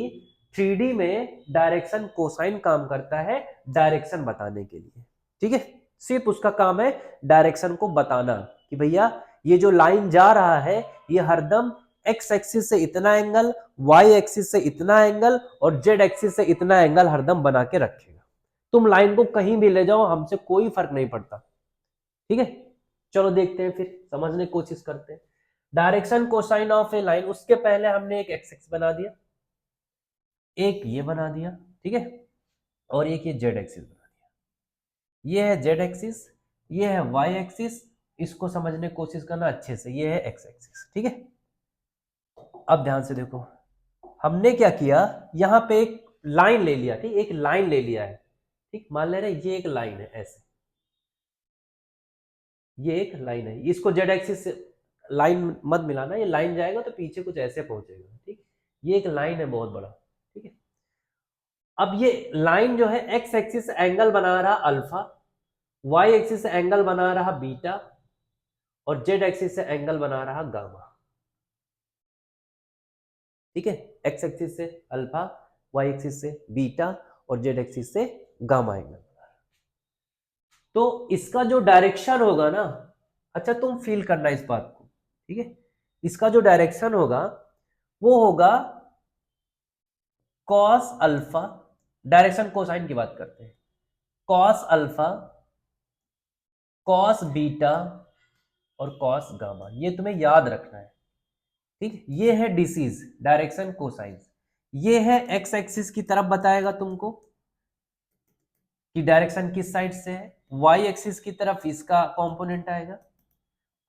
3D में डायरेक्शन कोसाइन काम करता है डायरेक्शन बताने के लिए, ठीक है। सिर्फ उसका काम है डायरेक्शन को बताना कि भैया ये जो लाइन जा रहा है ये हरदम एक्स एक्सिस से इतना एंगल, वाई एक्सिस से इतना एंगल और जेड एक्सिस से इतना एंगल हरदम बना के रखेगा। तुम लाइन को कहीं भी ले जाओ, हमसे कोई फर्क नहीं पड़ता, ठीक है। चलो देखते हैं, फिर समझने की कोशिश करते हैं। Direction cosine of A line, उसके पहले हमने एक एक्स एक्स बना दिया, एक ये बना दिया, ठीक है, और एक ये जेड एक्सिस बना दिया। ये है जेड एक्सिस, ये है वाई एक्सिस, इसको समझने की कोशिश करना अच्छे से, ये है एक्स एक्सिस, ठीक है। अब ध्यान से देखो, हमने क्या किया, यहां पे एक लाइन ले लिया, ठीक, एक लाइन ले लिया है, ठीक, मान ले रहे ये एक लाइन है, ऐसे ये एक लाइन है, इसको जेड एक्सिस से लाइन मत मिलाना, ये लाइन जाएगा तो पीछे कुछ ऐसे पहुंचेगा, ठीक, ये एक लाइन है बहुत बड़ा, ठीक है। अब ये लाइन जो है एक्स एक्सिस एंगल बना रहा अल्फा, वाई एक्सिस एंगल बना रहा बीटा और जेड एक्सिस से एंगल बना रहा गामा, ठीक है। एक्स एक्सिस से अल्फा, वाई एक्सिस से बीटा और जेड एक्सिस से गामा एंगल। तो इसका जो डायरेक्शन होगा ना, अच्छा तुम फील करना इस बात को, ठीक है, इसका जो डायरेक्शन होगा वो होगा कॉस अल्फा, डायरेक्शन कोसाइन की बात करते हैं, कॉस अल्फा, कॉस बीटा और कॉस गामा, ये तुम्हें याद रखना है, ठीक, ये है डिसीज डायरेक्शन कोसाइंस, ये है एक्स एक्सिस की तरफ बताएगा तुमको कि डायरेक्शन किस साइड से है, वाई एक्सिस की तरफ इसका कंपोनेंट आएगा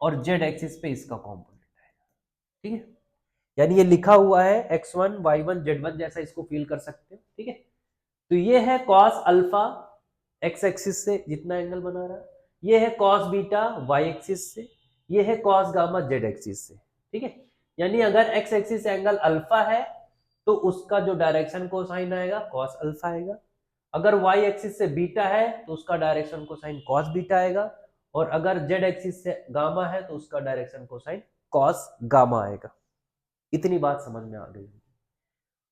और जेड एक्सिस पे इसका कंपोनेंट आएगा। ठीक है, यानी ये लिखा हुआ है x1 y1 z1 जैसा, इसको फील कर सकते हो। ठीक है, तो ये है कॉस अल्फा एक्स एक्सिस से जितना एंगल बना रहा है, ये है कॉस बीटा वाई एक्सिस से, ये है कॉस गामा जेड एक्सिस से। ठीक है, यानी अगर एक्स एक्सिस एंगल अल्फा है तो उसका जो डायरेक्शन कोसाइन आएगा कॉस अल्फा आएगा, अगर वाई एक्सिस से बीटा है तो उसका डायरेक्शन कोसाइन कॉस बीटा आएगा, और अगर जेड एक्सिस से गामा है तो उसका डायरेक्शन कोसाइन कॉस गामा आएगा। इतनी बात समझ में आ गई।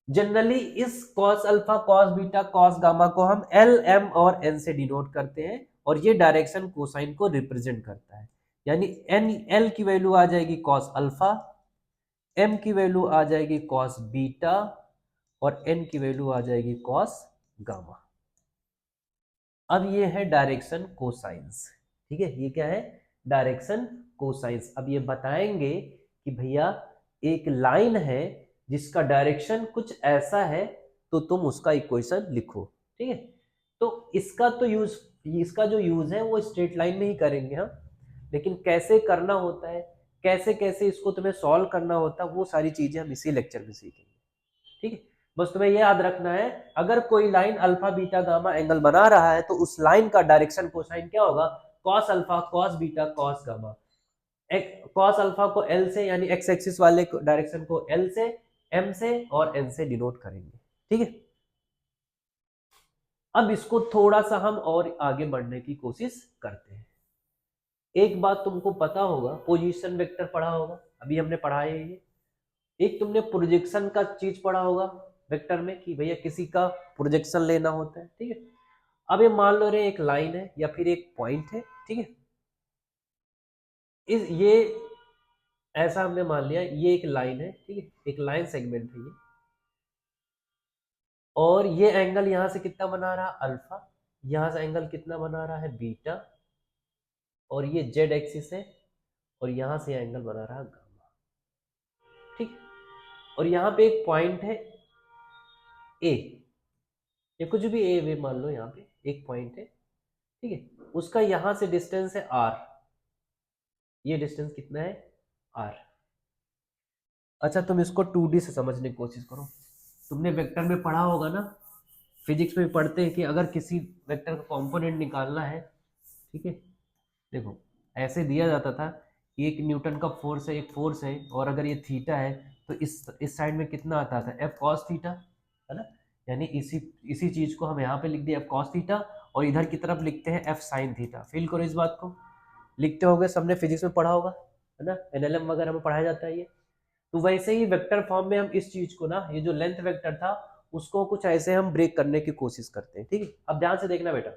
जनरली इस cos alpha cos beta cos gamma को हम एल एम और एन से डिनोट करते हैं, और ये डायरेक्शन कोसाइन को रिप्रेजेंट करता है। यानी एन एल की वैल्यू आ जाएगी कॉस अल्फा, एम की वैल्यू आ जाएगी कॉस बीटा, और एन की वैल्यू आ जाएगी कॉस गामा। अब ये है डायरेक्शन कोसाइंस। ठीक है, ये क्या है, डायरेक्शन कोसाइंस। अब ये बताएंगे कि भैया एक लाइन है जिसका डायरेक्शन कुछ ऐसा है तो तुम उसका इक्वेशन लिखो। ठीक है, तो इसका जो यूज है वो स्ट्रेट लाइन में ही करेंगे हम, लेकिन कैसे करना होता है, कैसे कैसे इसको तुम्हें सॉल्व करना होता है, वो सारी चीजें हम इसी लेक्चर में सीखेंगे। ठीक है, बस तुम्हें ये याद रखना है, अगर कोई line alpha beta gamma angle बना रहा है तो उस लाइन का डायरेक्शन कोसाइन क्या होगा, cos alpha cos beta cos gamma. Cos alpha को एल से यानी एक्स एक्सिस वाले डायरेक्शन को एल से, एम से और एन से डिनोट करेंगे। ठीक है, अब इसको थोड़ा सा हम और आगे बढ़ने की कोशिश करते हैं। एक बात तुमको पता होगा, पोजीशन वेक्टर पढ़ा होगा, अभी हमने पढ़ा है ये। एक तुमने प्रोजेक्शन का चीज पढ़ा होगा वेक्टर में कि भैया किसी का प्रोजेक्शन लेना होता है। ठीक है, अब ये मान लो रे एक लाइन है या फिर एक पॉइंट है। ठीक है, इस ये ऐसा हमने मान लिया ये एक लाइन है। ठीक है, एक लाइन सेगमेंट है ये, और ये एंगल यहां से कितना बना रहा है अल्फा, यहां से एंगल कितना बना रहा है बीटा, और ये जेड एक्सिस है, और यहां से एंगल बना रहा है गामा। ठीक है, और यहां पे एक पॉइंट है ए, ये कुछ भी ए वे मान लो, यहाँ पे एक पॉइंट है। ठीक है, उसका यहां से डिस्टेंस है आर, ये डिस्टेंस कितना है आर। अच्छा, तुम इसको 2D से समझने की कोशिश करो। तुमने वेक्टर में पढ़ा होगा ना, फिजिक्स में पढ़ते हैं कि अगर किसी वेक्टर का कंपोनेंट निकालना है, ठीक है, देखो ऐसे दिया जाता था कि एक न्यूटन का फोर्स है, एक फोर्स है, और अगर ये थीटा है तो इस साइड में कितना आता था एफ कॉस थीटा, है ना। यानी इसी इसी चीज को हम यहाँ पे लिख दिया एफ कॉस थीटा, और इधर की तरफ लिखते हैं एफ साइन थीटा। फील करो इस बात को, लिखते होगे, सबने फिजिक्स में पढ़ा होगा, है ना, एनएलएम वगैरह में पढ़ाया जाता है ये। तो वैसे ही वेक्टर फॉर्म में हम इस चीज को ना, ये जो लेंथ वेक्टर था उसको कुछ ऐसे हम ब्रेक करने की कोशिश करते हैं। ठीक है, अब ध्यान से देखना बेटा,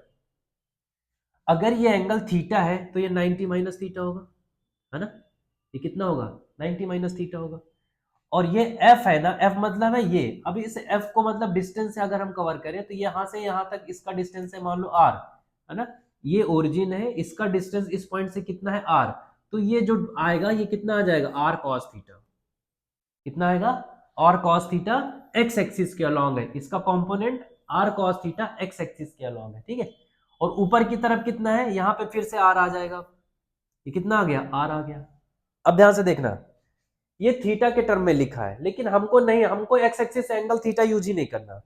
अगर ये एंगल थीटा है तो ये 90 माइनस थीटा होगा, है ना, ये कितना होगा 90 माइनस थीटा होगा। और ये एफ है ना, एफ मतलब है ये, अभी इस एफ को मतलब डिस्टेंस से अगर हम कवर करें तो यहां से यहां तक इसका डिस्टेंस है मान लो आर, है ना, ये ओरिजिन है, इसका डिस्टेंस इस पॉइंट से कितना है आर, तो ये जो आएगा ये कितना आ जाएगा आर कॉस थीटा, कितना आएगा r cos theta, x axis के अलॉन्ग है, इसका component r cos theta x axis के अलॉन्ग है। ठीक है, और ऊपर की तरफ कितना है, यहां पे फिर से आर आ जाएगा, ये कितना आ गया आर आ गया। अब ध्यान से देखना, ये थीटा के टर्म में लिखा है, लेकिन हमको नहीं, हमको X axis angle theta use ही नहीं करना,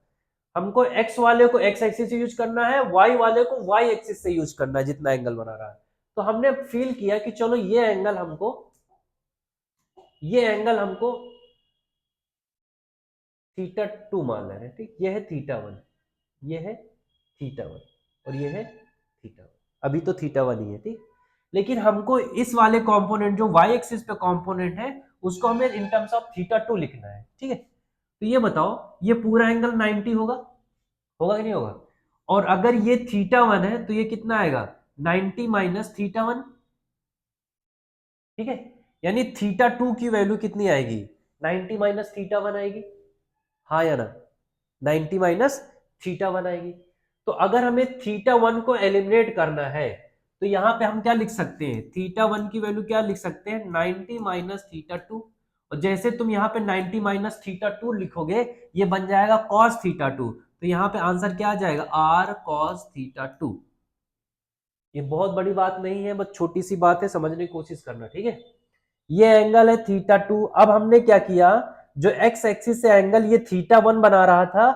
हमको एक्स वाले को एक्स एक्सिस से यूज करना है, वाई वाले को वाई एक्सिस से यूज करना है जितना एंगल बना रहा है। तो हमने फील किया कि चलो ये एंगल हमको थीटा 2 मान रहे हैं। ठीक, ये है थीटा 1, ये है थीटा 1, और ये है थीटा 1, अभी तो थीटा 1 ही है। ठीक, लेकिन हमको इस वाले कंपोनेंट जो वाई एक्सिस पे कंपोनेंट है उसको हमें इन टर्म्स ऑफ थीटा 2 लिखना है। ठीक है, तो ये बताओ ये पूरा एंगल 90 होगा, होगा कि नहीं होगा, और अगर ये थीटा 1 है तो ये कितना आएगा 90 माइनस थीटा 1। ठीक है, यानी थीटा 2 की वैल्यू कितनी आएगी 90 माइनस थीटा 1 आएगी, हाँ या ना, 90 माइनस थीटा 1 आएगी। तो अगर हमें थीटा 1 को एलिमिनेट करना है तो यहां पे हम क्या लिख सकते हैं, थीटा 1 की वैल्यू क्या लिख सकते हैं 90 माइनस थीटा 2, और जैसे तुम यहाँ पे 90 माइनस थीटा 2 लिखोगे, ये बन जाएगा कॉस थीटा 2। तो यहाँ पे आंसर क्या आ जाएगा, आर कॉस थीटा 2। ये बहुत बड़ी बात नहीं है, बस छोटी सी बात है, समझने की कोशिश करना, ठीक है। ये एंगल है थीटा 2। अब हमने क्या किया, जो एक्स एक्सिस से एंगल ये थीटा 1 बना रहा था,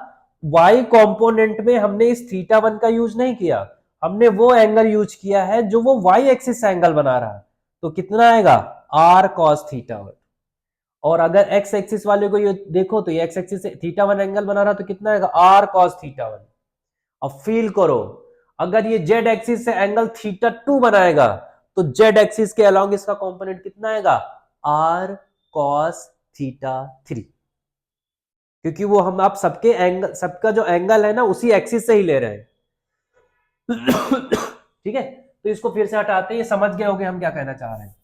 वाई कंपोनेंट में हमने इस थीटा 1 का यूज नहीं किया, हमने वो एंगल यूज किया है जो वो वाई एक्सिस से एंगल बना रहा है। तो कितना आएगा, आर कॉस थीटा 1। और अगर एक्स एक्सिस वाले को ये देखो, तो ये एक्स एक्सिस से थीटा 1 एंगल बना रहा, तो कितना आएगा, आर कॉस थीटा 1। अब फील करो, अगर ये जेड एक्सिस से एंगल थीटा 2 बनाएगा, तो जेड एक्सिस के अलोंग इसका कंपोनेंट कितना आएगा, आर कॉस थीटा 3। क्योंकि वो हम आप सबके एंगल, सबका जो एंगल है ना उसी एक्सिस से ही ले रहे हैं। ठीक है, तो इसको फिर से हटाते हैं, ये समझ गए होंगे हम क्या कहना चाह रहे हैं।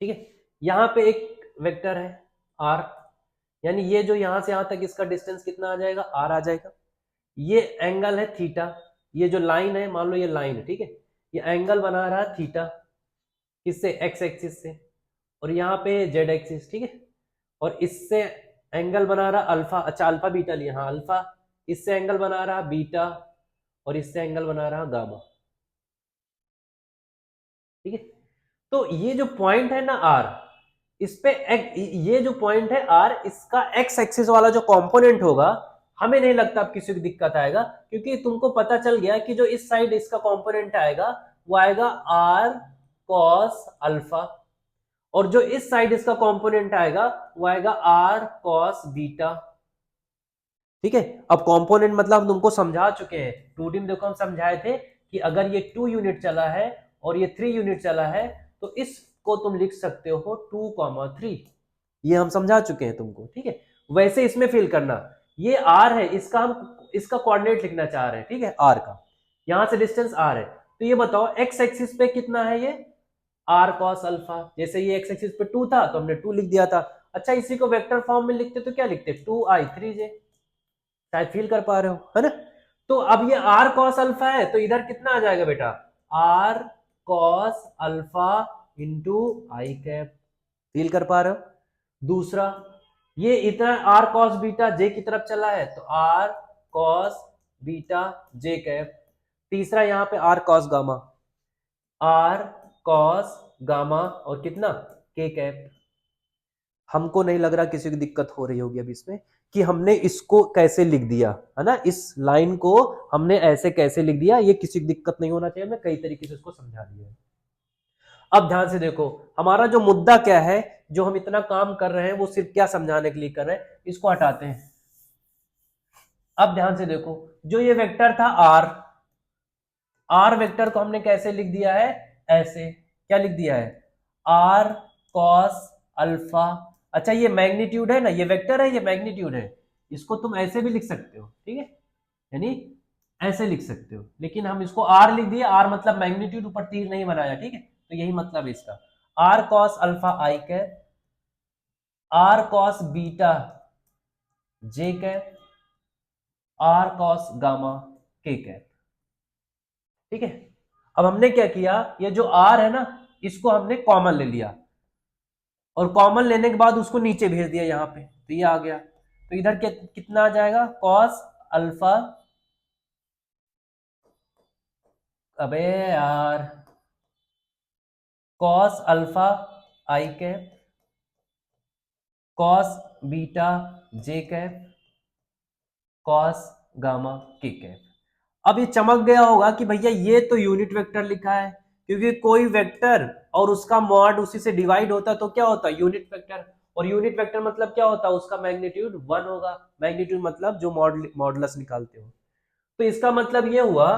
ठीक है, यहां पे एक वेक्टर है आर, यानी ये जो यहां से यहां तक इसका डिस्टेंस कितना आ जाएगा, आर आ जाएगा। ये एंगल है थीटा, ये जो लाइन है, मान लो ये लाइन है, ठीक है, ये एंगल बना रहा है थीटा, किससे, एक्स एक्सिस से, और यहाँ पे जेड एक्सिस, ठीक है, और इससे एंगल बना रहा अल्फा, अच्छा अल्फा बीटा लिया, हाँ अल्फा, इससे एंगल बना रहा बीटा, और इससे एंगल बना रहा गामा। ठीक है, तो ये जो पॉइंट है ना आर, इस पे ये जो पॉइंट है आर, इसका एक्स एक्सिस वाला जो कंपोनेंट होगा, हमें नहीं लगता अब किसी को दिक्कत आएगा, क्योंकि तुमको पता चल गया कि जो इस साइड इसका कंपोनेंट आएगा वो आएगा आर कॉस अल्फा, और जो इस साइड इसका कंपोनेंट आएगा वो आएगा आर कॉस बीटा। ठीक है, अब कंपोनेंट मतलब हम तुमको समझा चुके हैं, 2D में देखो हम समझाए थे कि अगर ये 2 यूनिट चला है और ये 3 यूनिट चला है, तो इसको तुम लिख सकते हो 2,3। ये हम समझा चुके हैं तुमको, ठीक है। वैसे इसमें फिल करना, ये आर है, इसका हम इसका कोऑर्डिनेट लिखना चाह रहे हैं, ठीक है, आर का, यहां से डिस्टेंस आर है, तो ये बताओ एक्स एक्सिस पे कितना है, ये आर कॉस अल्फा। जैसे ये एक्स एक्सिस पे 2 था तो हमने 2 लिख दिया था। अच्छा, इसी को वेक्टर फॉर्म में लिखते तो क्या लिखते, 2i3j, शायद फील कर पा रहे हो, है ना। तो अब ये आर कॉस अल्फा है, तो इधर कितना आ जाएगा बेटा, r cos alpha into i cap, feel कर पा रहे हो। दूसरा, ये इतना आर कॉस बीटा जे की तरफ चला है, तो r cos beta j cap. तीसरा यहां पे r cos gamma, r cos gamma, और कितना, के कैप। हमको नहीं लग रहा किसी को दिक्कत हो रही होगी अब इसमें, कि हमने इसको कैसे लिख दिया, है ना, इस लाइन को हमने ऐसे कैसे लिख दिया, ये किसी को दिक्कत नहीं होना चाहिए, मैं कई तरीके से इसको समझा दिया है। अब ध्यान से देखो, हमारा जो मुद्दा क्या है, जो हम इतना काम कर रहे हैं वो सिर्फ क्या समझाने के लिए कर रहे हैं, इसको हटाते हैं। अब ध्यान से देखो, जो ये वेक्टर था आर, आर वेक्टर को हमने कैसे लिख दिया है, ऐसे, क्या लिख दिया है, आर कॉस अल्फा। अच्छा, ये मैग्नीट्यूड है ना, ये वेक्टर है, ये मैग्नीट्यूड है, इसको तुम ऐसे भी लिख सकते हो, ठीक है, यानी ऐसे लिख सकते हो, लेकिन हम इसको आर लिख दिए, आर मतलब मैग्नीट्यूड, ऊपर तीर नहीं बनाया, ठीक है, तो यही मतलब है इसका, r cos alpha i cap, r cos beta j cap, r cos gamma k cap. ठीक है, अब हमने क्या किया, ये जो आर है ना, इसको हमने कॉमन ले लिया, और कॉमन लेने के बाद उसको नीचे भेज दिया यहाँ पे, तो ये आ गया, तो इधर कितना आ जाएगा, कॉस अल्फा, अबे यार, cos alpha i cap, cos beta j cap, cos gamma k cap. अब ये चमक गया होगा कि भैया ये तो यूनिट वेक्टर लिखा है, क्योंकि कोई वेक्टर और उसका मॉड उसी से डिवाइड होता है तो क्या होता है, यूनिट वेक्टर। और यूनिट वेक्टर मतलब क्या होता है, उसका मैग्नीट्यूड 1 होगा, मैग्नीट्यूड मतलब जो मॉडुलस निकालते हो। तो इसका मतलब ये हुआ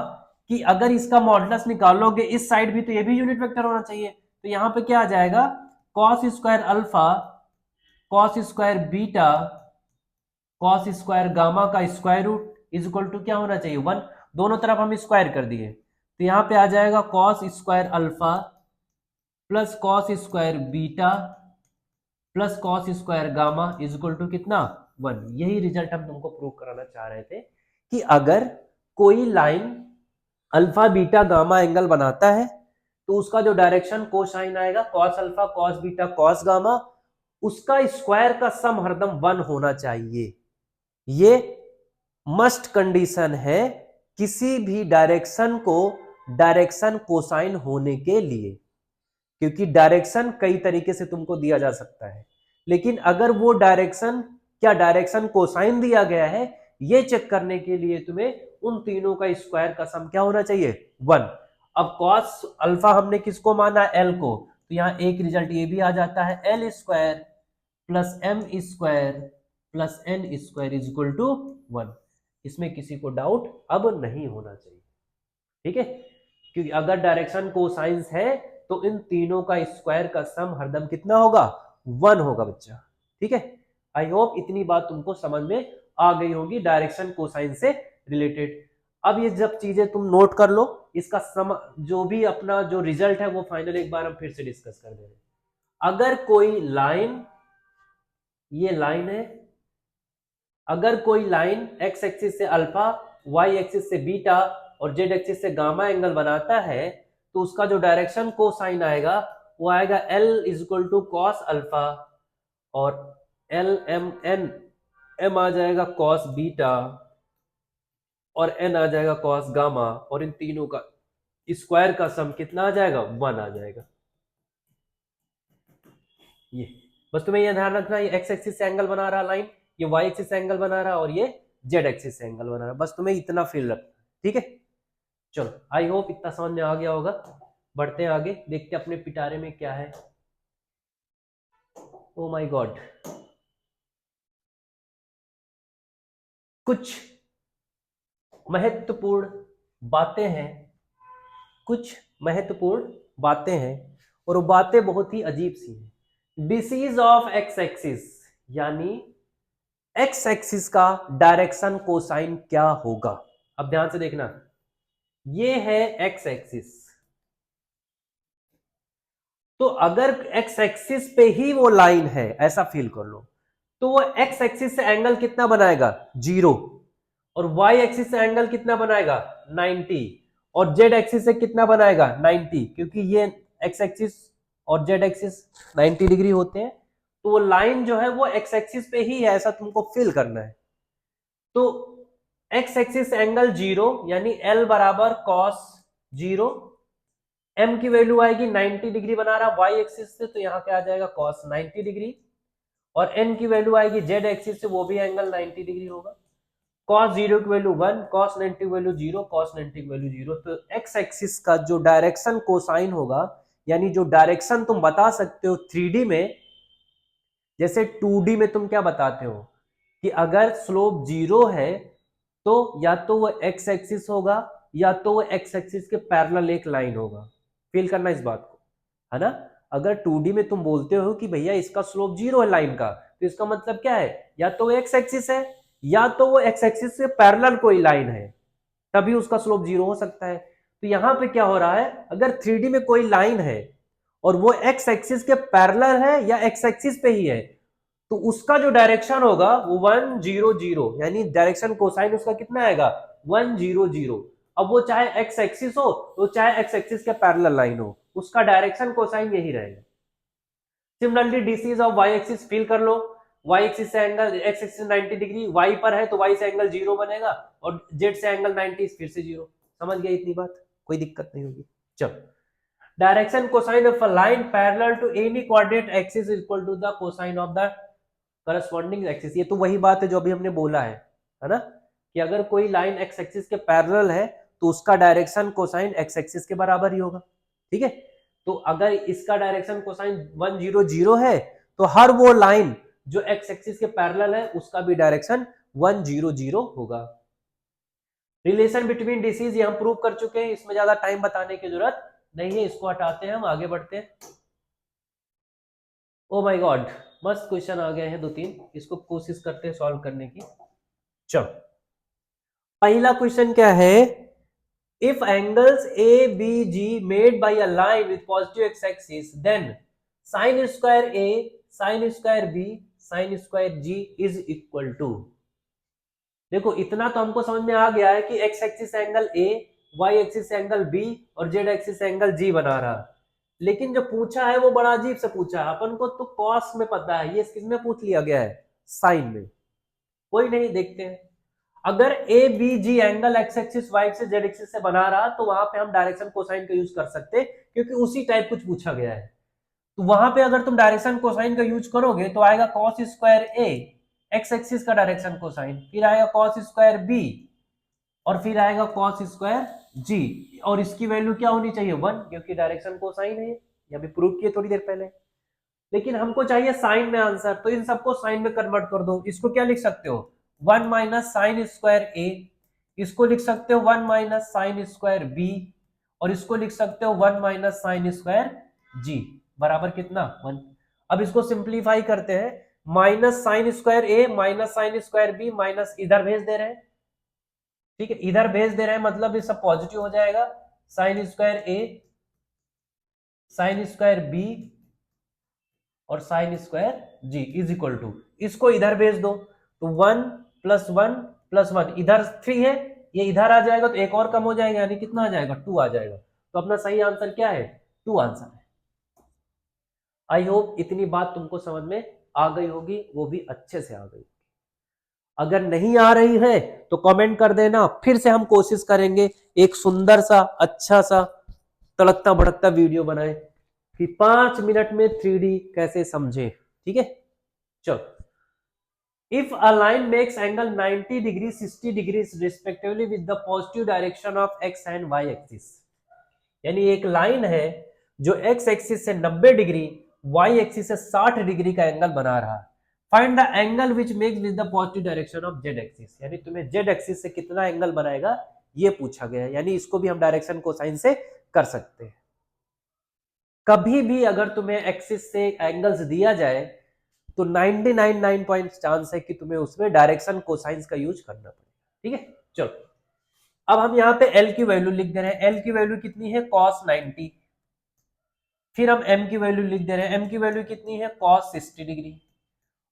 कि अगर इसका मॉडुलस निकालोगे इस साइड भी, तो ये भी यूनिट वेक्टर होना चाहिए। तो यहाँ पे क्या आ जाएगा, cos square alpha, cos square beta, cos square gamma का square root is equal to क्या होना चाहिए, 1। दोनों तरफ हम स्क्वायर कर दिए, तो यहाँ पे आ जाएगा cos square alpha plus cos square beta plus cos square gamma is equal to कितना, 1। यही रिजल्ट हम तुमको प्रूव कराना चाह रहे थे, कि अगर कोई line alpha beta gamma angle बनाता है तो उसका जो डायरेक्शन कोसाइन आएगा cos alpha cos beta cos gamma, उसका स्क्वायर का सम हरदम 1 होना चाहिए। ये मस्ट कंडीशन है किसी भी डायरेक्शन को डायरेक्शन कोसाइन होने के लिए, क्योंकि डायरेक्शन कई तरीके से तुमको दिया जा सकता है, लेकिन अगर वो डायरेक्शन क्या डायरेक्शन कोसाइन दिया गया है, ये चेक करने के लिए तुम्हें उन तीनों का स्क्वायर का सम क्या होना चाहिए 1। अब कॉस अल्फा हमने किसको माना एल को, तो यहां एक रिजल्ट ये भी आ जाता है l square plus m square plus n square is equal to 1। इसमें किसी को डाउट अब नहीं होना चाहिए, ठीक है, क्योंकि अगर डायरेक्शन कोसाइंस है तो इन तीनों का स्क्वायर का सम हरदम कितना होगा 1 होगा बच्चा, ठीक है। आई होप इतनी बात तुमको समझ में आ गई होगी डायरेक्शन कोसाइन से रिलेटेड। अब ये जब चीजें तुम नोट कर लो, इसका सम जो भी अपना जो रिजल्ट है वो फाइनल एक बार हम फिर से डिस्कस कर दे रहे हैं। अगर कोई लाइन, ये लाइन है, अगर कोई लाइन एक्स एक्सिस से अल्फा, वाई एक्सिस से बीटा और जेड एक्सिस से गामा एंगल बनाता है तो उसका जो डायरेक्शन कोसाइन आएगा वो आएगा l is equal to cos alpha और एल एम एन, एम आ जाएगा कॉस बीटा और एन आ जाएगा कॉस गामा, और इन तीनों का स्क्वायर का सम कितना आ जाएगा 1 आ जाएगा। ये बस तुम्हें ये ध्यान रखना, ये एक्स एक्सिस से एंगल बना रहा लाइन, ये वाई एक्सिस से एंगल बना रहा और ये जेड एक्सिस से एंगल बना रहा, बस तुम्हें इतना फील रखना, ठीक है। चलो आई होप इतना समझ में आ गया होगा। बढ़ते हैं आगे, देखते हैं अपने पिटारे में क्या है। ओ माय गॉड, कुछ महत्वपूर्ण बातें हैं, कुछ महत्वपूर्ण बातें हैं और वो बातें बहुत ही अजीब सी हैं। डिसीज ऑफ एक्स एक्सिस, यानी एक्स एक्सिस का डायरेक्शन कोसाइन क्या होगा। अब ध्यान से देखना, ये है एक्स एक्सिस, तो अगर एक्स एक्सिस पे ही वो लाइन है ऐसा फील कर लो, तो वो एक्स एक्सिस से एंगल कितना बनाएगा 0 और वाई एक्सिस से एंगल कितना बनाएगा 90 और जेड एक्सिस से कितना बनाएगा 90, क्योंकि ये एक्स एक्सिस और जेड एक्सिस 90 डिग्री होते हैं, तो वो लाइन जो है वो एक्स एक्सिस पे ही है ऐसा तुमको फील करना है। तो एक्स एक्सिस एंगल 0 यानी एल बराबर कॉस 0, एम की वैल्यू आएगी 90 डिग्री बना रहा वाई एक्सिस से, तो यहां क्या आ जाएगा कॉस 90 डिग्री, और एन की वैल्यू आएगी जेड एक्सिस से, वो भी एंगल 90 डिग्री होगा। cos 0 की वैल्यू 1, cos 90 की वैल्यू 0, cos 90 की वैल्यू 0। तो एक्स एक्सिस का जो डायरेक्शन कोसाइन होगा, यानी जो डायरेक्शन तुम बता सकते हो 3D में, जैसे 2D में तुम क्या बताते हो कि अगर स्लोप 0 है तो या तो वो एक्स एक्सिस होगा या तो वो एक्स एक्सिस के पैरेलल एक लाइन होगा। फील करना इस बात को, है ना। अगर 2D में तुम बोलते हो कि भैया इसका स्लोप 0 है लाइन का, तो इसका मतलब क्या है, या तो वो एक्स एक्सिस है या तो वो एक्स एक्सिस से पैरेलल कोई लाइन है, तभी उसका स्लोप 0 हो सकता है। तो यहां पे क्या हो रहा है, अगर 3D में कोई लाइन है और वो एक्स एक्सिस के पैरेलल है या एक्स एक्सिस पे ही है, तो उसका जो डायरेक्शन होगा वो 100, यानी डायरेक्शन कोसाइन उसका कितना आएगा 100। अब वो चाहे एक्स एक्सिस हो तो चाहे एक्स एक्सिस के पैरेलल लाइन हो, उसका डायरेक्शन कोसाइन यही रहेगा। Similarly DCs of y axis feel कर लो, वाई एक्सिस से angle x axis 90 degree, y पर है तो वाई से एंगल 0 बनेगा और जेड से एंगल 90 फिर से 0। समझ गया इतनी बात, कोई दिक्कत नहीं होगी। चलो, direction cosine of a line parallel to any coordinate axis is equal to the cosine of the corresponding axis. ये तो वही बात है जो अभी हमने बोला है ना, कि अगर कोई लाइन एक्स एक्सिस के पैरेलल है तो उसका डायरेक्शन कोसाइन एक्स एक्सिस के बराबर ही होगा, ठीक है। तो अगर इसका डायरेक्शन कोसाइन 100 है तो हर वो लाइन जो एक्स एक्सिस के पैरेलल है उसका भी डायरेक्शन 100 होगा। रिलेशन बिटवीन डिसीज ये हम प्रूव कर चुके हैं, इसमें ज्यादा टाइम बताने की जरूरत नहीं है, इसको हटाते हैं, हम आगे बढ़ते हैं। ओ माय गॉड, मस्त क्वेश्चन आ गए हैं 2-3, इसको कोशिश करते हैं सॉल्व करने की। चलो, पहला क्वेश्चन क्या है, if angles a b g made by a line with positive x axis then sine square a sine square b sine square g is equal to. देखो इतना तो हमको समझ में आ गया है कि x axis angle a y axis से एंगल बी और जेड एक्सिस से एंगल जी बना रहा, लेकिन जो पूछा है वो बड़ा अजीब से पूछा है। अपन को तो कॉस में पता है, ये किसमें पूछ लिया गया है, साइन में। कोई नहीं, देखते हैं। अगर ए b g angle x axis y axis z axis से बना रहा तो वहां पे हम डायरेक्शन कोसाइन का यूज कर सकते, क्योंकि उसी टाइप कुछ पूछा गया है। तो वहां पे अगर तुम डायरेक्शन कोसाइन का यूज करोगे तो आएगा कॉस स्क्वायर ए एक्स एक्सिस का डायरेक्शन कोसाइन, फिर आएगा कॉस स्क्वायर बी और फिर आएगा कॉस स्क्वायर जी, और इसकी वैल्यू क्या होनी चाहिए 1, क्योंकि डायरेक्शन कोसाइन है, ये अभी प्रूव किए थोड़ी देर पहले। लेकिन हमको चाहिए साइन में आंसर, तो इन सबको साइन में कन्वर्ट कर दो। इसको क्या लिख सकते हो, 1 माइनस साइन स्क्वायर ए, इसको लिख सकते हो 1 माइनस साइन स्क्वायर बी, और इसको लिख सकते हो 1 माइनस साइन स्क्वायर जी, बराबर कितना 1। अब इसको सिंप्लीफाई करते हैं, minus sine square A minus sine square B minus इधर भेज दे रहे हैं, ठीक है, इधर भेज दे रहे हैं मतलब ये सब पॉजिटिव हो जाएगा। Sine square a sine square b और sine square g is equal to, इसको इधर भेज दो तो 1 प्लस 1 प्लस 1, इधर 3 है, ये इधर आ जाएगा तो एक और कम हो जाएगा, यानी कितना आ जाएगा 2 आ जाएगा। तो अपना सही आंसर क्या है, 2 आंसर है। आई होप इतनी बात तुमको समझ में आ गई होगी, वो भी अच्छे से आ गई। अगर नहीं आ रही है तो कमेंट कर देना, फिर से हम कोशिश करेंगे एक सुंदर सा अच्छा सा तड़कता भड़कता वीडियो बनाए कि 5 मिनट में 3D कैसे समझे, ठीक है। चलो, if a line makes angle 90 degree 60 degree respectively with the positive direction of x and y axis, यानी एक लाइन है जो एक्स एक्सिस से 90 डिग्री वाई एक्सिस से 60 डिग्री का एंगल बना रहा है, find the angle which makes with the positive direction of Z axis, यानी तुम्हें जेड एक्सिस से कितना एंगल बनाएगा ये पूछा गया है। यानी इसको भी हम डायरेक्शन कोसाइन से कर सकते हैं। कभी भी अगर तुम्हें एक्सिस से एंगल्स दिया जाए तो 99.9 चांस है कि तुम्हें उसमें डायरेक्शन कोसाइंस का यूज करना पड़ेगा, ठीक है। चलो, अब हम यहाँ पे एल की वैल्यू लिख दे रहे हैं, एल की वैल्यू कितनी है cos 90, फिर हम एम की वैल्यू लिख दे रहे हैं, एम की वैल्यू कितनी है cos 60 डिग्री,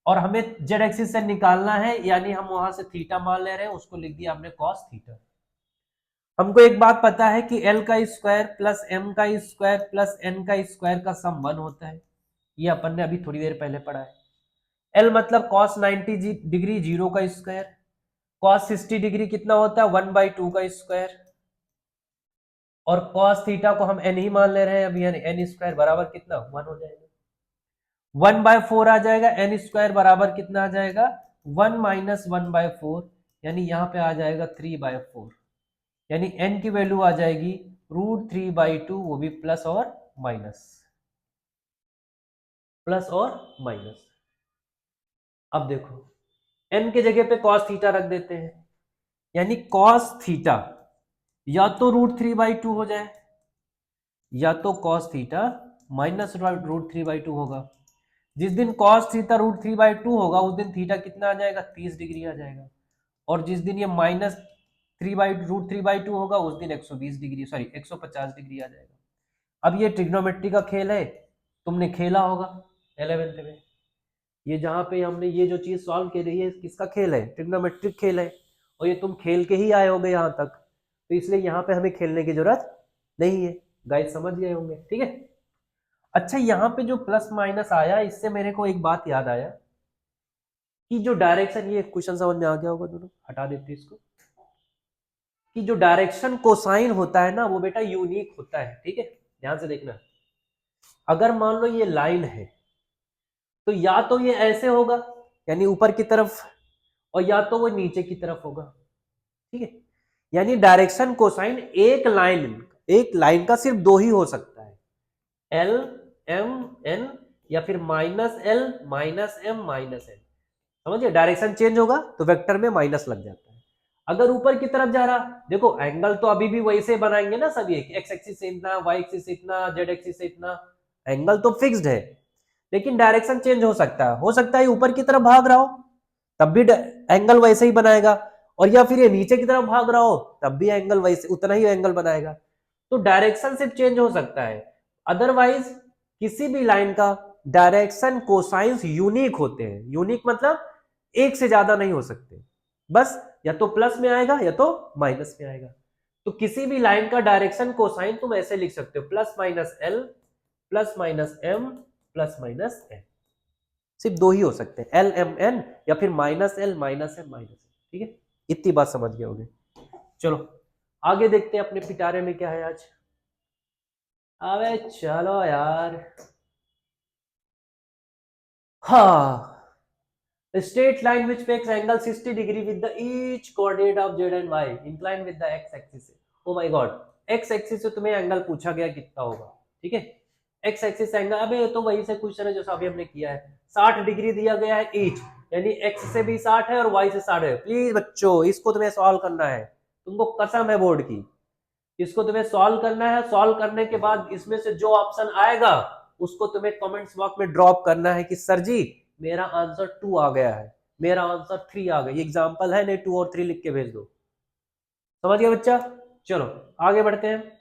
और हमें जेड एक्सिस से निकालना है, यानी हम वहां से थीटा मान ले रहे हैं, उसको लिख दिया हमने cos थीटा। हमको एक बात पता है कि एल का स्क्वायर प्लस एम का स्क्वायर प्लस एन का स्क्वायर का सम 1 होता है, ये अपन ने अभी थोड़ी देर पहले पढ़ा है। एल मतलब cos 90 डिग्री 0 का स्क्वायर, cos 60 डिग्री कितना होता है 1/2 का स्क्वायर, और cos थीटा को हम n ही मान ले रहे हैं अभी, यानी n स्क्वायर बराबर कितना 1 हो जाएगा, 1/4 आ जाएगा, n स्क्वायर बराबर कितना आ जाएगा 1 माइनस 1/4, यानी यहाँ पे आ जाएगा 3/4, यानी n की वैल्यू आ जाएगी √3/2, वो भी प्लस और माइनस, प्लस और माइनस। अब देखो n के जगह पे cos थीटा रख देते हैं, यानी cos थीटा या तो √3/2 हो जाए, या तो cos थीटा माइनस √3/2 होगा। जिस दिन cos थीटा √3/2 होगा उस दिन थीटा कितना आ जाएगा 30 डिग्री आ जाएगा, और जिस दिन ये माइनस √3/2 होगा उस दिन 120 डिग्री, सॉरी 150 डिग्री आ जाएगा। अब ये ट्रिग्नोमेट्री का खेल है, तुमने खेला होगा 11th में, ये जहां पे हमने ये जो चीज सॉल्व कर रही है किसका खेल है, ट्रिग्नोमेट्रिक खेल है, और ये तुम खेल के ही आए होगे यहाँ तक, तो इसलिए यहाँ पे हमें खेलने की जरूरत नहीं है, गाइस समझ गए होंगे, ठीक है। अच्छा, यहाँ पे जो प्लस माइनस आया, इससे मेरे को एक बात याद आया कि जो डायरेक्शन, ये क्वेश्चन समझ में आ गया होगा, दोनों हटा देते इसको, कि जो डायरेक्शन कोसाइन होता है ना वो बेटा यूनिक होता है, ठीक है, ध्यान से देखना। अगर मान लो ये लाइन है तो या तो ये ऐसे होगा यानी ऊपर की तरफ, और या तो वो नीचे की तरफ होगा, ठीक है। यानी डायरेक्शन कोसाइन एक लाइन का सिर्फ 2 ही हो सकता है, एल एम एन, या फिर -L -M -N, समझिए। डायरेक्शन चेंज होगा तो वेक्टर में माइनस लग जाता है। अगर ऊपर की तरफ जा रहा, देखो एंगल तो अभी भी वैसे बनाएंगे ना सभी, एक्स एक्सिस से इतना, वाई एक्सिस से इतना, जेड एक्सिस से इतना, एंगल तो फिक्स्ड है, लेकिन डायरेक्शन चेंज हो सकता है ऊपर की तरफ भाग रहा हो तब भी एंगल वैसे ही बनाएगा, और या फिर ये नीचे की तरफ भाग रहा हो तब भी एंगल वैसे उतना ही एंगल बनाएगा। तो डायरेक्शन सिर्फ चेंज हो सकता है, अदरवाइज किसी भी लाइन का डायरेक्शन कोसाइंस यूनिक होते हैं। यूनिक मतलब एक से ज्यादा नहीं हो सकते, बस या तो प्लस में आएगा या तो माइनस में आएगा। तो किसी भी लाइन का डायरेक्शन कोसाइन तुम ऐसे लिख सकते हो, plus minus l plus minus m plus minus n. सिर्फ दो ही हो सकते हैं, एल एम एन या फिर minus l minus m minus n. ठीक है, इतनी बात समझ गए होंगे। चलो आगे देखते हैं अपने पिटारे में क्या है आज। अबे चलो यार, हाँ, straight line which makes angle 60 degree with the each coordinate of z and y inclined with the x axis से। Oh my God, x axis से तुम्हें एंगल पूछा गया कितना होगा। ठीक है, x एक्सिस एंगल, अबे तो वही से क्वेश्चन है जो अभी हमने किया है। 60 डिग्री दिया गया है ईच, यानी x से भी 60 है और y से 60 है। प्लीज बच्चों इसको तुम्हें सॉल्व करना है, तुमको कसम है बोर्ड की, इसको तुम्हें सॉल्व करना है। सॉल्व करने के बाद इसमें से जो ऑप्शन आएगा उसको तुम्हें कमेंट्स बॉक्स में ड्रॉप करना है कि सर जी मेरा आंसर 2 आ गया है, मेरा आंसर 3 आ गया। ये एग्जांपल है, नहीं 2 और 3 लिख के भेज दो। समझ गया बच्चा? चलो आगे बढ़ते हैं।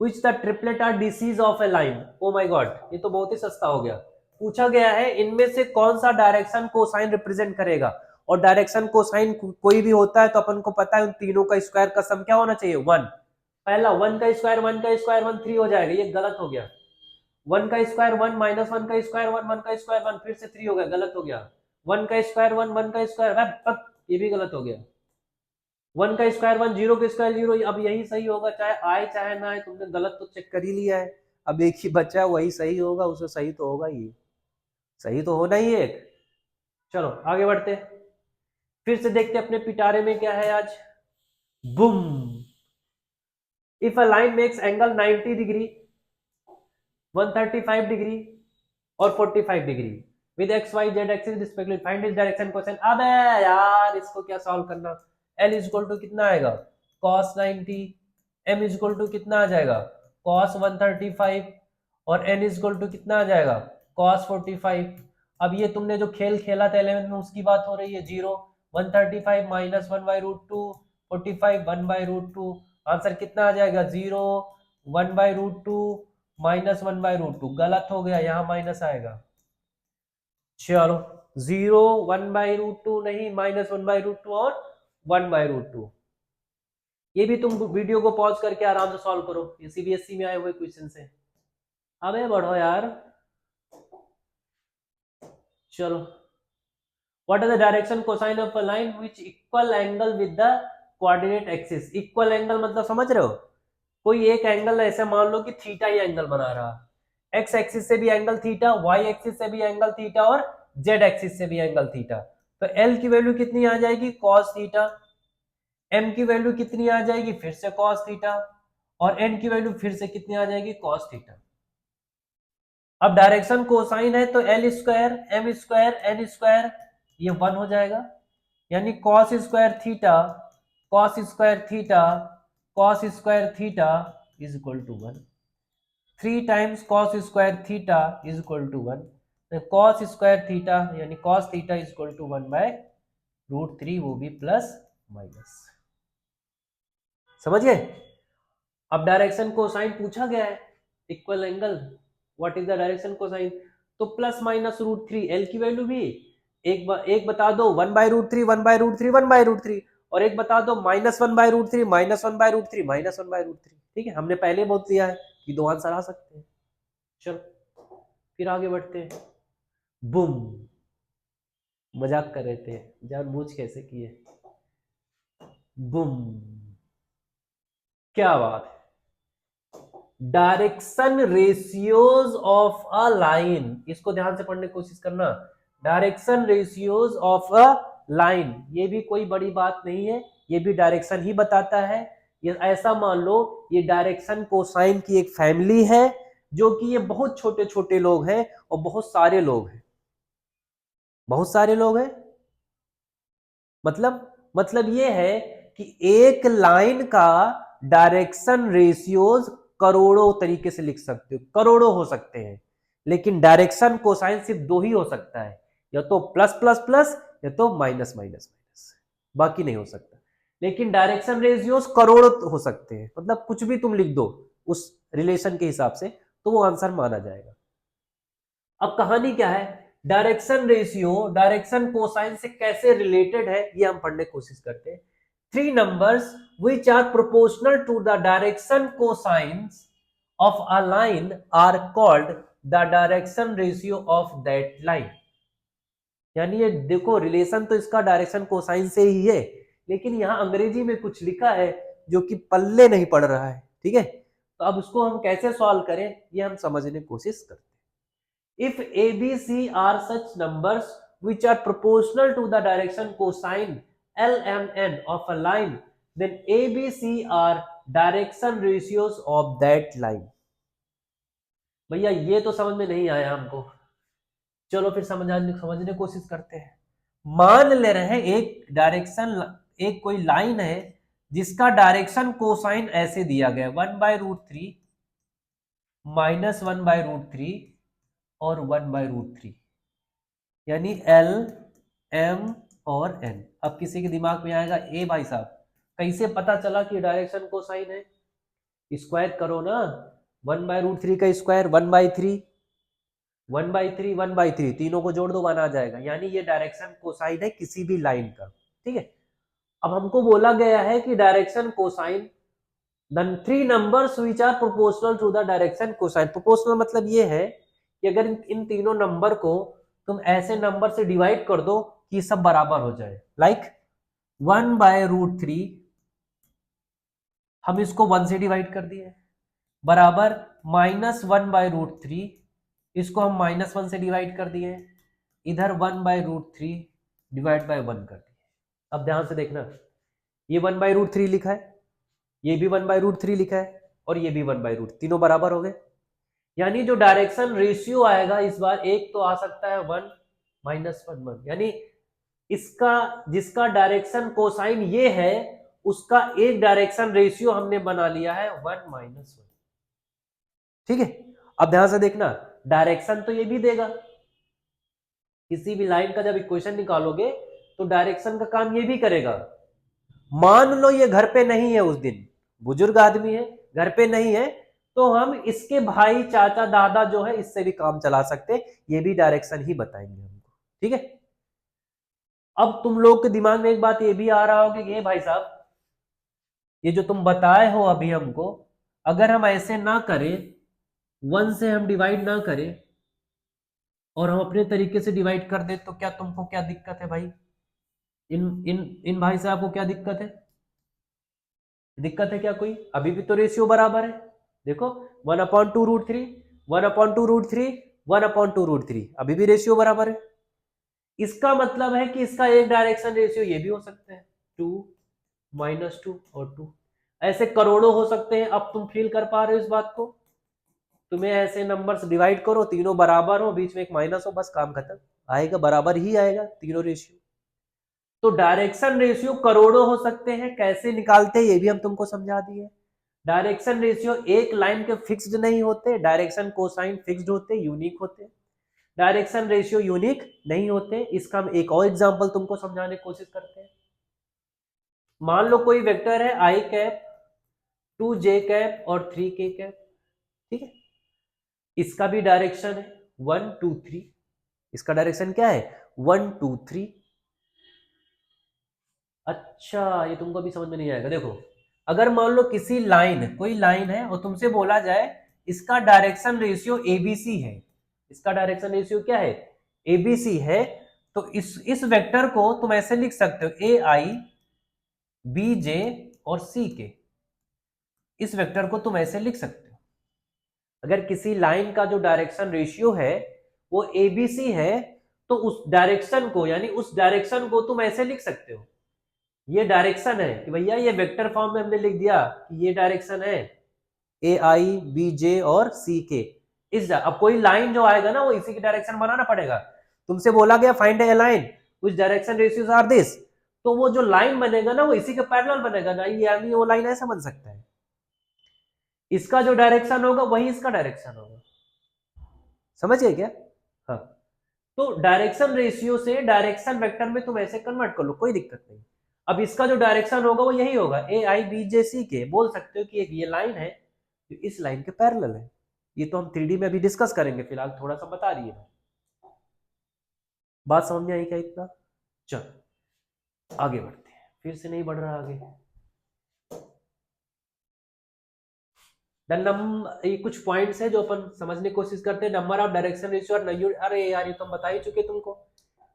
Which the triplet are DCs of a line? Oh my God, ये तो बहुत ही सस्ता हो गया। पूछा गया है इनमें से कौन सा डायरेक्शन कोसाइन रिप्रेजेंट करेगा, और डायरेक्शन कोसाइन कोई भी होता है तो अपन को पता है उन तीनों का स्क्वायर का सम क्या होना चाहिए, 1। पहला 1 का स्क्वायर 1 का स्क्वायर 1 3 हो जाएगा, ये गलत हो गया। 1 का स्क्वायर 1 माइनस 1 का स्क्वायर 1 1 का स्क्वायर 1 फिर से 3 हो गया, गलत हो गया। 1 का स्क्वायर 1 1 का स्क्वायर, ये भी गलत हो गया। 1 का स्क्वायर 1 0 का स्क्वायर 0, अब यही सही होगा, चाहे आए चाहे ना आए, तुमने गलत तो चेक कर ही लिया है। अब एक ही बचा है, वही सही होगा, उसे सही तो होगा ही, सही तो होना ही एक। चलो आगे बढ़ते, फिर से देखते अपने पिटारे में क्या है आज। Boom, if a line makes angle 90 degree 135 degree और 45 degree with x y z axis respectively, find its direction question. अबे यार इसको क्या सॉल्व करना, एल इज इक्वल टू कितना आएगा cos 90, m is equal to कितना आ जाएगा cos 135 और एन इज इक्वल टू कितना आ जाएगा cos 45। अब ये तुमने जो खेल खेला था 11th में उसकी बात हो रही है, 0 135 माइनस 1/√2 45 1/√2, आंसर कितना आ जाएगा 0 1/√2 माइनस 1/√2, गलत हो गया, यहाँ माइनस आएगा। चलो 0 1/√2 नहीं, माइनस 1/√2 और 1/√2। ये भी तुम वीडियो को पॉज करके आराम से सॉल्व करो, ये सीबीएसई में आए हुए क्वेश्चन से। अबे बढ़ो यार। चलो, what is the direction cosine of a line which equal angle with the coordinate axis. Equal angle मतलब समझ रहे हो, कोई एक एंगल ऐसे मान लो कि थीटा ही एंगल बना रहा, एक्स एक्सिस से भी एंगल थीटा, वाई एक्सिस से भी एंगल थीटा और जेड एक्सिस से भी एंगल थीटा। तो एल की वैल्यू कितनी आ जाएगी कॉस थीटा, एम की वैल्यू कितनी आ जाएगी फिर से कॉस थीटा, और एन की वैल्यू फिर से कितनी आ जाएगी कॉस थीटा। अब डायरेक्शन कोसाइन है तो l square m square n square ये 1 हो जाएगा, यानी cos square theta cos square theta cos square theta is equal to 1। 3 times cos square theta is equal to 1, cos square theta यानी cos theta is equal to 1/√3, वो भी plus minus. समझिए, अब direction cosine पूछा गया है, equal angle, what is the direction cosine, तो plus minus √3, L की वैल्यू भी एक बता दो 1/√3 1/√3 1/√3, और एक बता दो -1/√3 -1/√3 -1/√3। ठीक है, हमने पहले बहुत दिया है कि दो आंसर आ सकते हैं। चलो फिर आगे बढ़ते हैं। बूम, मजाक कर रहे थे, जानबूझ कैसे किए। बूम, क्या बात है, direction ratios of a line, इसको ध्यान से पढ़ने की कोशिश करना। Direction ratios of a line, ये भी कोई बड़ी बात नहीं है, ये भी डायरेक्शन ही बताता है। ये ऐसा मान लो ये डायरेक्शन कोसाइन की एक फैमिली है, जो कि ये बहुत छोटे छोटे लोग हैं और बहुत सारे लोग हैं, बहुत सारे लोग हैं। मतलब ये है कि एक लाइन का डायरेक्शन रेशियोज करोड़ों तरीके से लिख सकते हो, करोड़ों हो सकते हैं, लेकिन डायरेक्शन कोसाइन सिर्फ दो ही हो सकता है, या तो प्लस प्लस प्लस या तो माइनस माइनस माइनस, बाकी नहीं हो सकता। लेकिन डायरेक्शन रेशियोज करोड़ों हो सकते हैं, मतलब कुछ भी तुम लिख दो उस रिलेशन के हिसाब से तो वो आंसर माना जाएगा। अब कहानी क्या है, डायरेक्शन रेशियो डायरेक्शन कोसाइन से कैसे रिलेटेड है ये हम पढ़ने की कोशिश करते हैं। three numbers which are proportional to the direction cosines of a line are called the direction ratio of that line. यानी ये देखो रिलेशन तो इसका डायरेक्शन कोसाइन से ही है, लेकिन यहां अंग्रेजी में कुछ लिखा है जो कि पल्ले नहीं पड़ रहा है, ठीक है। तो अब उसको हम कैसे सॉल्व करें ये हम समझने की कोशिश करते हैं। If a B c are such numbers which are proportional to the direction cosine LMN of a line, then ABC are direction ratios of that line. भैया ये तो समझ में नहीं आया हमको, चलो फिर समझने की कोशिश करते हैं। मान ले रहे हैं एक कोई लाइन है जिसका डायरेक्शन कोसाइन ऐसे दिया गया 1/√3 -1/√3 और 1/√3, यानी L M और N। अब किसी के दिमाग में आएगा ए भाई साहब कैसे पता चला कि डायरेक्शन कोसाइन है? स्क्वायर करो ना, 1/√3 का स्क्वायर 1/3, 1/3 1/3 तीनों को जोड़ दो 1 आ जाएगा, यानी ये डायरेक्शन कोसाइन है किसी भी लाइन का, ठीक है। अब हमको बोला गया है कि direction cosine then three numbers which are proportional to the direction cosine। proportional मतलब ये है कि अगर इन तीनों नंबर को तुम ऐसे नंबर से डिवाइड कर दो कि सब बराबर हो जाए, लाइक 1/√3 हम इसको 1 से डिवाइड कर दिए, बराबर -1/√3 इसको हम -1 से डिवाइड कर दिए, इधर 1/√3 डिवाइड बाय 1 कर दिए। अब ध्यान से देखना, ये 1/√3 लिखा है, ये भी 1/√3 लिखा है और ये भी 1/√3, तीनों बराबर हो गए। यानी जो डायरेक्शन रेशियो आएगा इस बार एक तो आ सकता है 1 -1 1, यानी इसका जिसका डायरेक्शन कोसाइन ये है उसका एक डायरेक्शन रेशियो हमने बना लिया है 1 -1, ठीक है। अब ध्यान से देखना, डायरेक्शन तो ये भी देगा, किसी भी लाइन का जब इक्वेशन निकालोगे तो डायरेक्शन का काम ये भी करेगा। मान लो ये घर पे नहीं है, उस दिन बुजुर्ग आदमी है, घर पे नहीं है, तो हम इसके भाई चाचा दादा जो है इससे भी काम चला सकते, ये भी डायरेक्शन ही बताएंगे हमको, ठीक है। अब तुम लोग के दिमाग में एक बात ये भी आ रहा होगा कि ये भाई साहब ये जो तुम बताए हो अभी हमको, अगर हम ऐसे ना करें, 1 से हम डिवाइड ना करें और हम अपने तरीके से डिवाइड कर दे तो क्या तुमको क्या दिक्कत है भाई? इन भाई साहब को क्या दिक्कत है? दिक्कत है क्या कोई? अभी भी तो रेशियो बराबर है, देखो 1/2√3 1/2√3 1/2√3, अभी भी रेशियो बराबर है। इसका मतलब है कि इसका एक डायरेक्शन रेशियो ये भी हो सकता है 2 -2 और 2, ऐसे करोड़ों हो सकते हैं। अब तुम फील कर पा रहे हो इस बात को? तुम्हें ऐसे नंबर्स डिवाइड करो, तीनों बराबर हो, बीच में एक माइनस हो, बस काम खत्म, आएगा बराबर ही आएगा तीनों रेशियो। तो डायरेक्शन रेशियो करोड़ों हो सकते हैं, कैसे निकालते हैं ये भी हम तुमको समझा दिए। डायरेक्शन रेशियो एक लाइन के फिक्स्ड नहीं होते, डायरेक्शन कोसाइन फिक्स्ड होते, यूनिक होते। डायरेक्शन रेशियो यूनिक नहीं होते, इसका हम एक और एग्जांपल तुमको समझाने की कोशिश करते हैं। मान लो कोई वेक्टर है i कैप 2j कैप और 3k कैप, ठीक है। इसका भी डायरेक्शन है 1 2 3, इसका डायरेक्शन क्या है 1 2 3। अच्छा ये तुमको भी समझ में नहीं आएगा, देखो अगर मान लो किसी कोई लाइन है और तुमसे बोला जाए इसका डायरेक्शन रेशियो एबीसी है, इसका डायरेक्शन रेशियो क्या है एबीसी है, तो इस वेक्टर को तुम ऐसे लिख सकते हो ए आई बी जे और सी के, इस वेक्टर को तुम ऐसे लिख सकते हो। अगर किसी लाइन का जो डायरेक्शन रेशियो है वो एबीसी है तो उस डायरेक्शन को, यानी उस डायरेक्शन को तुम ऐसे लिख सकते हो, ये डायरेक्शन है कि भैया ये वेक्टर फॉर्म में हमने लिख दिया कि ये डायरेक्शन है ए आई बी जे और सी के। अब कोई लाइन जो आएगा ना वो इसी की डायरेक्शन बनाना पड़ेगा। तुमसे बोला गया find a line which direction ratios are this, तो वो जो लाइन बनेगा ना वो इसी के पैरेलल बनेगा ना, यानी वो लाइन ऐसा बन सकता है, इसका जो डायरेक्शन होगा वही इसका डायरेक्शन होगा, समझिए क्या? हाँ, तो डायरेक्शन रेशियो से डायरेक्शन वेक्टर में तुम ऐसे कन्वर्ट कर लो, कोई दिक्कत नहीं। अब इसका जो डायरेक्शन होगा वो यही होगा ए आई बी जे सी के, बोल सकते हो कि एक ये लाइन है जो इस लाइन के पैरेलल है। ये तो हम 3D में अभी डिस्कस करेंगे, फिलहाल थोड़ा सा बता रही है। बात समझ में आई क्या इतना? चलो आगे बढ़ते हैं। फिर से नहीं बढ़ रहा आगे। ये कुछ पॉइंट्स है जो अपन समझने की कोशिश करते हैं। नंबर ऑफ डायरेक्शन रेशियो और नहीं, अरे यार ये तो हम बता ही चुके तुमको,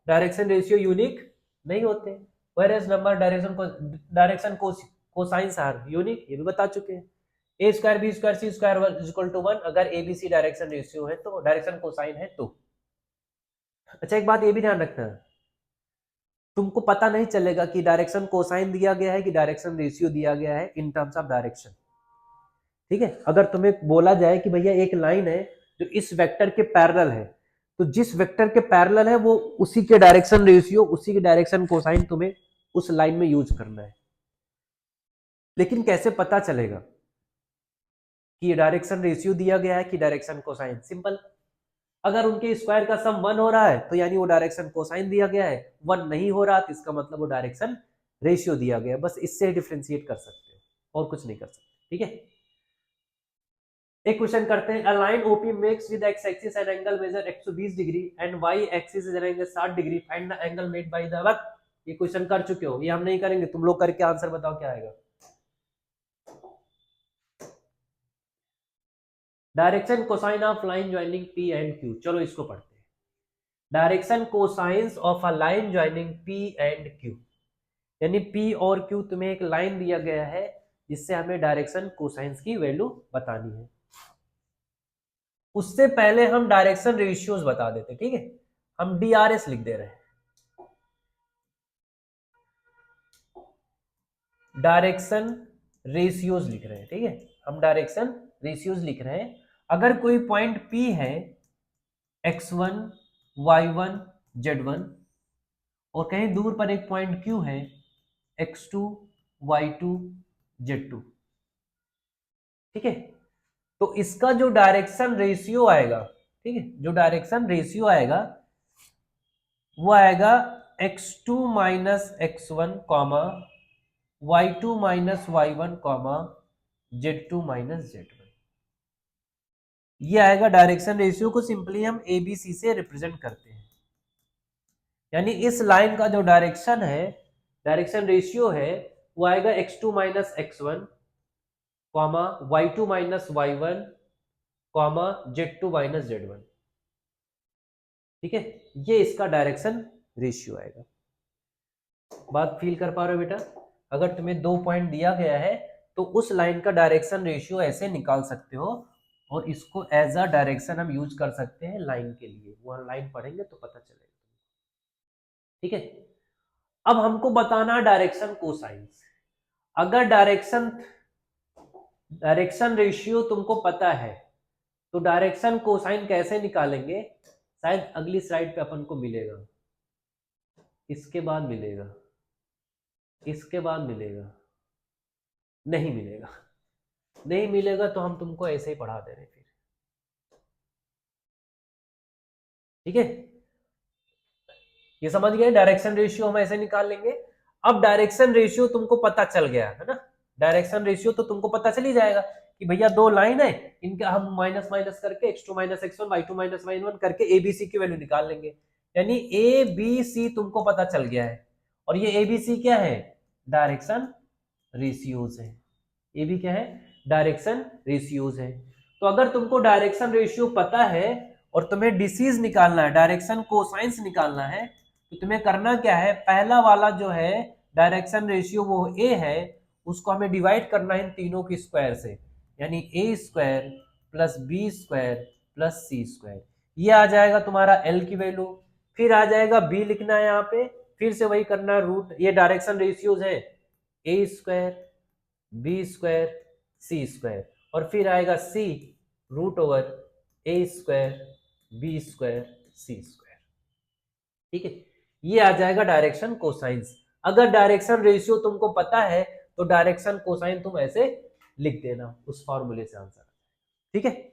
डायरेक्शन रेशियो यूनिक नहीं होते, where number direction cosines are unique, ये भी बता चुके हैं। A square B square C square equal to 1 अगर A B C direction ratio है तो, डायरेक्शन कोसाइन है तो। अच्छा एक बात ये भी ध्यान रखना, तुमको पता नहीं चलेगा कि डायरेक्शन कोसाइन दिया गया है कि डायरेक्शन रेशियो दिया गया है इन टर्म्स ऑफ डायरेक्शन। ठीक है, अगर तुम्हें बोला जाए कि भैया एक लाइन है जो इस वेक्टर के पैरेलल है, तो जिस वेक्टर के पैरेलल है वो उसी के डायरेक्शन रेशियो, उसी के डायरेक्शन कोसाइन तुम्हें उस लाइन में यूज करना है। लेकिन कैसे पता चलेगा कि ये डायरेक्शन रेशियो दिया गया है कि डायरेक्शन कोसाइन? सिंपल, अगर उनके स्क्वायर का सम 1 हो रहा है तो यानी वो डायरेक्शन कोसाइन दिया गया है, 1 नहीं हो रहा तो इसका मतलब वो डायरेक्शन रेशियो दिया गया है। बस इससे डिफरेंशिएट कर सकते हो और कुछ नहीं कर सकते। ठीक है, एक क्वेश्चन करते हैं, a line OP makes with x axis an angle measure 120 degree and y axis is an angle 60 degree, find the angle made by the work। ये क्वेश्चन कर चुके हो, ये हम नहीं करेंगे, तुम लोग करके आंसर बताओ क्या आएगा। Direction cosine of line joining P and Q, चलो इसको पढ़ते हैं। Direction cosines of a line joining P and Q, यानी P और Q तुम्हें एक लाइन दिया गया है जिससे हमें डायरेक्शन कोसाइंस की वैल्यू बतानी है। उससे पहले हम डायरेक्शन रेशियोज बता देते, ठीक है, हम DRS लिख दे रहे हैं, डायरेक्शन रेशियोज लिख रहे हैं। ठीक है, हम डायरेक्शन रेशियोज लिख रहे हैं। अगर कोई पॉइंट P है x1 y1 z1 और कहीं दूर पर एक पॉइंट Q है x2 y2 z2, ठीक है, तो इसका जो डायरेक्शन रेशियो आएगा, ठीक है, जो डायरेक्शन रेशियो आएगा वो आएगा x2 minus x1 comma y2 minus y1 comma z2 minus z1। ये आएगा डायरेक्शन रेशियो को सिंपली हम ABC से रिप्रेजेंट करते हैं, यानी इस लाइन का जो डायरेक्शन है, डायरेक्शन रेशियो है, वो आएगा x2 minus x1 comma y2 minus y1 comma z2 minus z1। ठीक है, ये इसका डायरेक्शन रेशियो आएगा। बात फील कर पा रहे हो बेटा? अगर तुम्हें 2 पॉइंट दिया गया है तो उस लाइन का डायरेक्शन रेशियो ऐसे निकाल सकते हो और इसको एज अ डायरेक्शन हम यूज कर सकते हैं लाइन के लिए, वो लाइन पढ़ेंगे तो पता चलेगा। ठीक है, अब हमको बताना डायरेक्शन कोसाइंस। अगर डायरेक्शन रेशियो तुमको पता है तो डायरेक्शन कोसाइन कैसे निकालेंगे, शायद अगली स्लाइड पे अपन को मिलेगा, इसके बाद मिलेगा, इसके बाद मिलेगा, नहीं मिलेगा, नहीं मिलेगा तो हम तुमको ऐसे ही पढ़ा दे रहे फिर। ठीक है, ये समझ गए, डायरेक्शन रेशियो हम ऐसे निकाल लेंगे। अब डायरेक्शन रेशियो तुमको पता चल गया है ना, डायरेक्शन रेशियो तो तुमको पता चल ही जाएगा कि भैया 2 लाइन है, इनका हम माइनस माइनस करके x2 minus x1 y2 minus y1 करके ABC की वैल्यू निकाल लेंगे, यानी ABC तुमको पता चल गया है। और ये ABC क्या है? डायरेक्शन रेशियोज है। ये भी क्या है? डायरेक्शन रेशियोज है। तो अगर तुमको डायरेक्शन रेशियो पता है और तुम्हें डिसीज निकालना है, डायरेक्शन कोसाइंस निकालना है, तो तुम्हें करना क्या है, पहला वाला जो है डायरेक्शन रेशियो वो A है, उसको हमें डिवाइड करना है इन तीनों की स्क्वायर से, यानी A square plus B square plus C square. ये आ जाएगा तुम्हारा L की वैल्यू, फिर आ जाएगा B लिखना है यहाँ पे, फिर से वही करना है रूट, ये डायरेक्शन रेशियोज है, A square B square C square, और फिर आएगा C root over A square B square C square. ठीक है, ये आ जाएगा डायरेक्शन कोसाइंस। अगर डायरेक्शन रेशियो तुमको पता है तो डायरेक्शन कोसाइन तुम ऐसे लिख देना, उस फॉर्मूले से आंसर। ठीक है,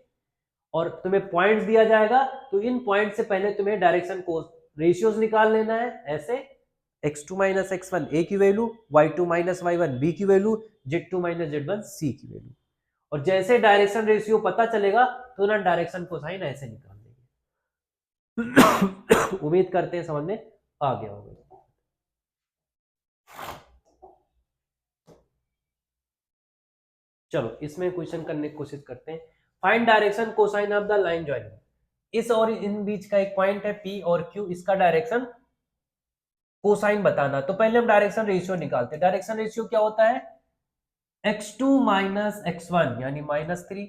और तुम्हें पॉइंट्स दिया जाएगा तो इन पॉइंट से पहले तुम्हें डायरेक्शन को रेशियोज निकाल लेना है, ऐसे x2 माइनस x1 A की value, y2 minus y1 B की value, z2 minus z1 C की वैल्यू, और जैसे डायरेक्शन रेशियो पता चलेगा तो ना डायरेक्शन कोसाइन ऐसे निकाल देंगे। उम्मीद करते हैं समझ में आ गया होगा। चलो इसमें क्वेश्चन करने की कोशिश करते हैं। Find direction cosine of the line joining. इस और इन बीच का एक पॉइंट है P और Q, इसका डायरेक्शन कोसाइन बताना। तो पहले हम डायरेक्शन रेशियो निकालते हैं। डायरेक्शन रेशियो क्या होता है? x2 माइनस x1 यानी -3,